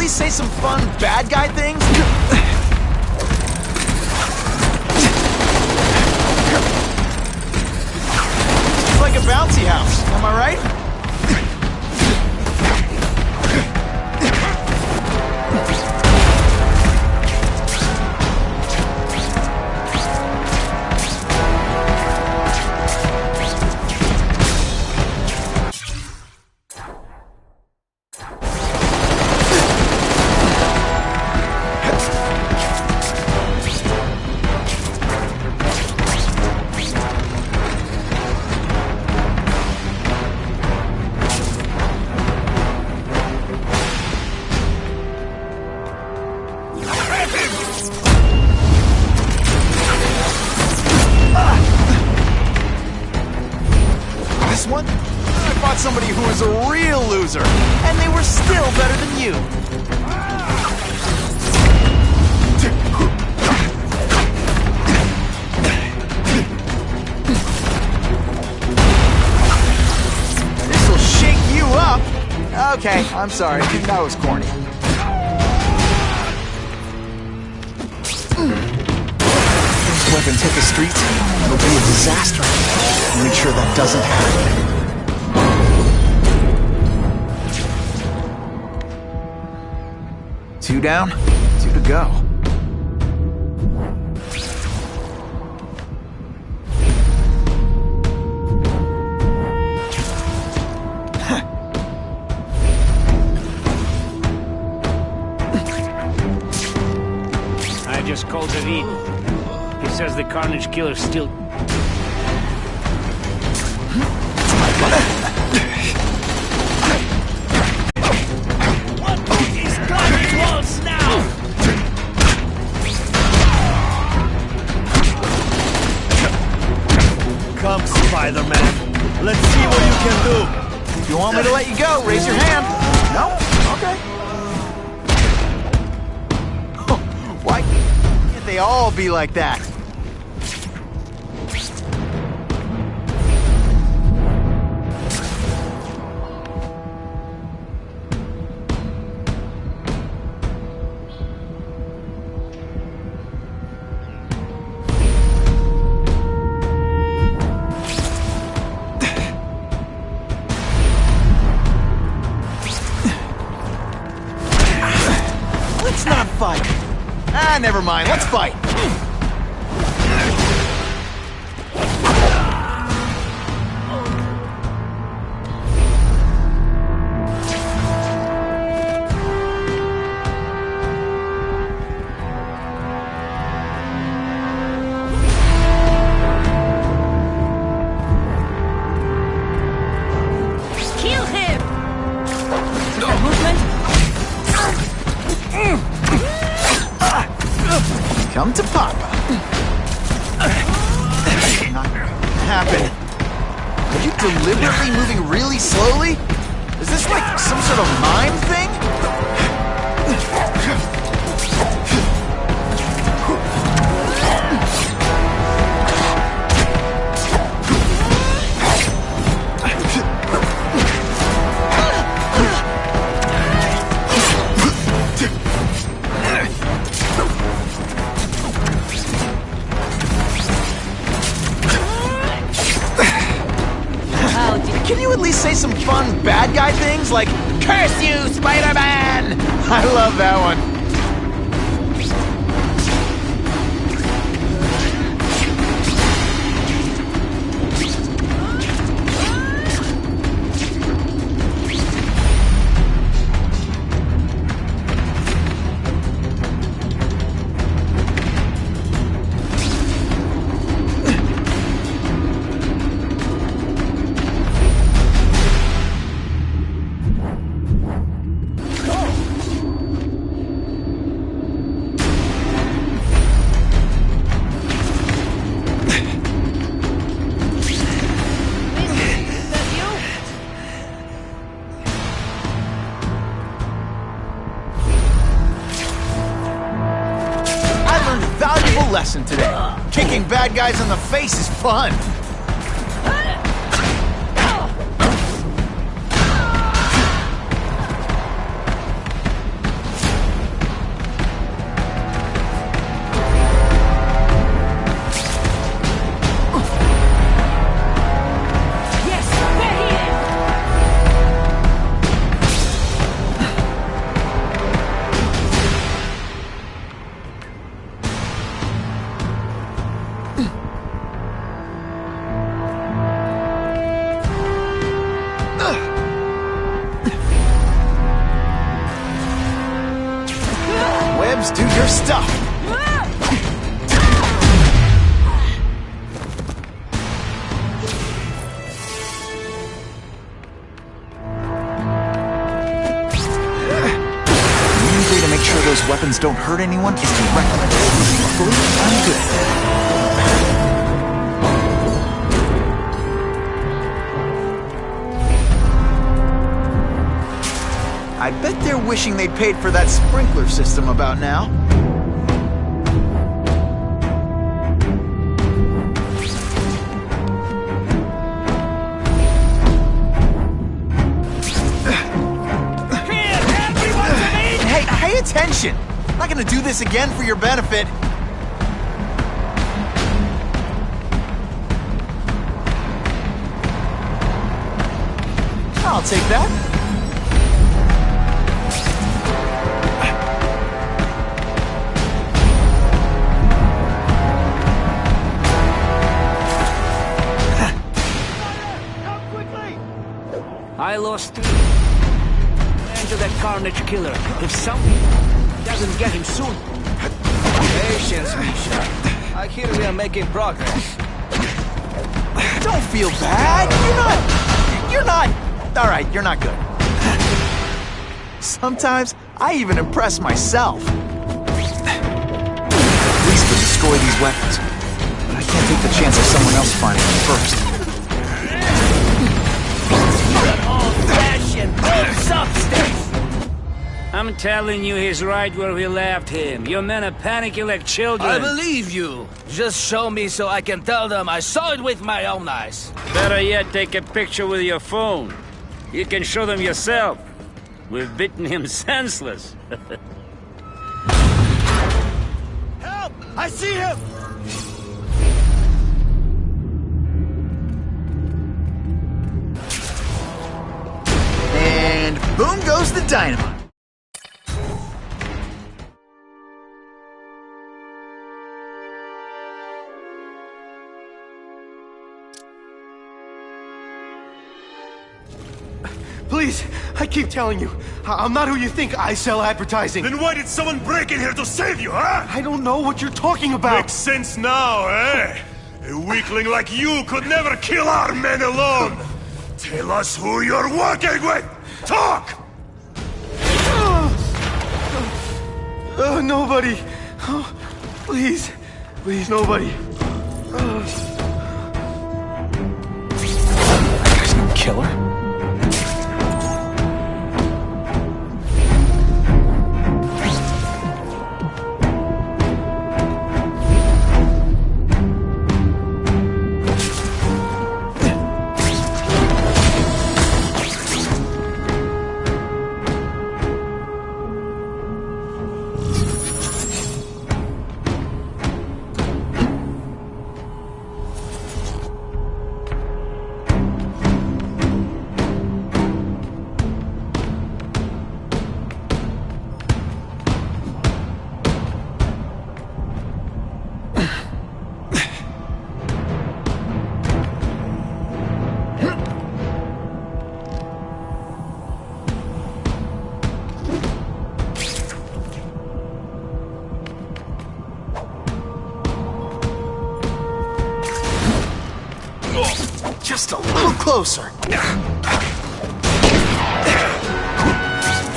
Say some fun bad guy things? It's like a bouncy house, am I right? Somebody who was a real loser, and they were still better than you. This'll shake you up. Okay, I'm sorry. That was corny. Those weapons hit the streets, it'll be a disaster. Make sure that doesn't happen. Two down, two to go. I just called David. He says the Carnage Killer's still... Come, Spider-Man. Let's see what you can do. If you want me to let you go, raise your hand. No? Okay. Why can't they all be like that? Never mind, let's fight! Kill him! No movement? Come to Papa. Not gonna happen. Are you deliberately moving really slowly? Is this like some sort of mime thing? Can you at least say some fun bad guy things like, "Curse you, Spider-Man"? I love that one. lesson today. Kicking bad guys in the face is fun. Do your stuff! The only way to make sure those weapons don't hurt anyone is to wreck them. Luckily, I'm good. I bet they're wishing they'd paid for that sprinkler system about now. Hey, pay attention! I'm not gonna do this again for your benefit. I'll take that. I lost and to that Carnage killer. If something doesn't get him soon. Patience, Misha. I hear we are making progress. Don't feel bad. You're not. All right, you're not good. Sometimes I even impress myself. Police could destroy these weapons, but I can't take the chance of someone else finding them first. Substance! I'm telling you, he's right where we left him. Your men are panicking like children. I believe you. Just show me so I can tell them I saw it with my own eyes. Better yet, take a picture with your phone. You can show them yourself. We've beaten him senseless. Help! I see him! And boom goes the dynamite. Please, I keep telling you, I'm not who you think. I sell advertising. Then why did someone break in here to save you, huh? I don't know what you're talking about. Makes sense now, eh? A weakling like you could never kill our men alone. Tell us who you're working with! Talk! Nobody. Oh, please. Please, nobody. That guy's no killer. Just a little closer.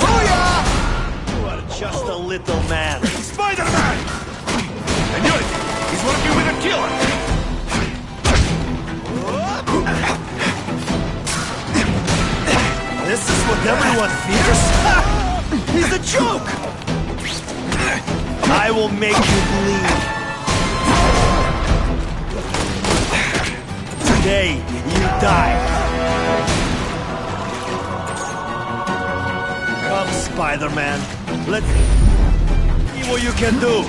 Booyah! You are just a little man. Spider-Man! I knew it! He's working with a killer! This is what everyone fears? He's a joke! I will make you bleed. Today, you die. Come, Spider-Man. Let's see what you can do.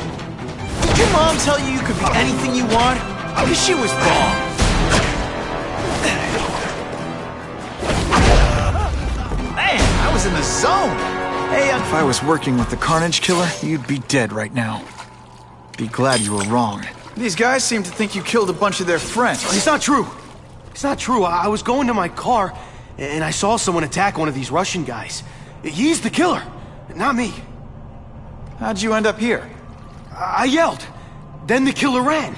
Did your mom tell you you could be anything you want? Because she was wrong. Man, I was in the zone. Hey, if I was working with the Carnage Killer, you'd be dead right now. Be glad you were wrong. These guys seem to think you killed a bunch of their friends. It's not true. It's not true. I was going to my car, and I saw someone attack one of these Russian guys. He's the killer, not me. How'd you end up here? I yelled. Then the killer ran.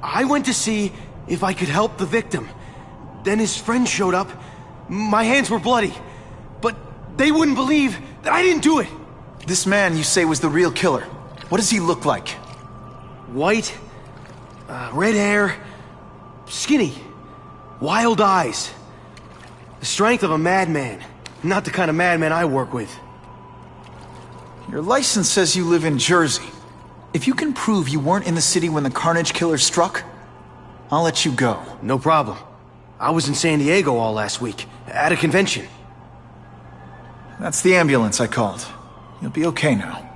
I went to see if I could help the victim. Then his friend showed up. My hands were bloody. But they wouldn't believe that I didn't do it. This man you say was the real killer. What does he look like? White, red hair, skinny, wild eyes. The strength of a madman. Not the kind of madman I work with. Your license says you live in Jersey. If you can prove you weren't in the city when the Carnage Killer struck, I'll let you go. No problem. I was in San Diego all last week, at a convention. That's the ambulance I called. You'll be okay now.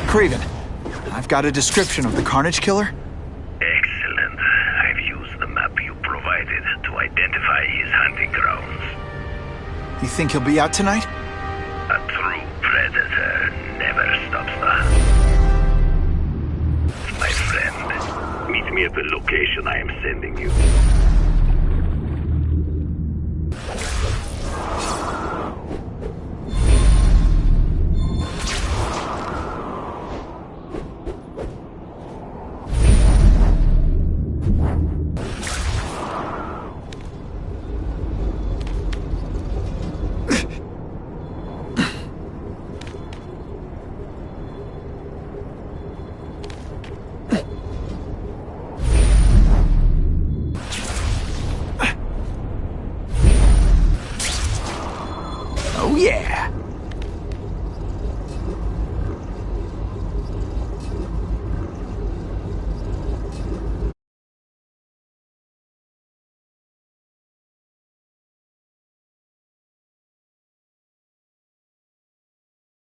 Craven, I've got a description of the Carnage Killer. Excellent. I've used the map you provided to identify his hunting grounds. You think he'll be out tonight? A true predator never stops the hunt. My friend, meet me at the location I am sending you.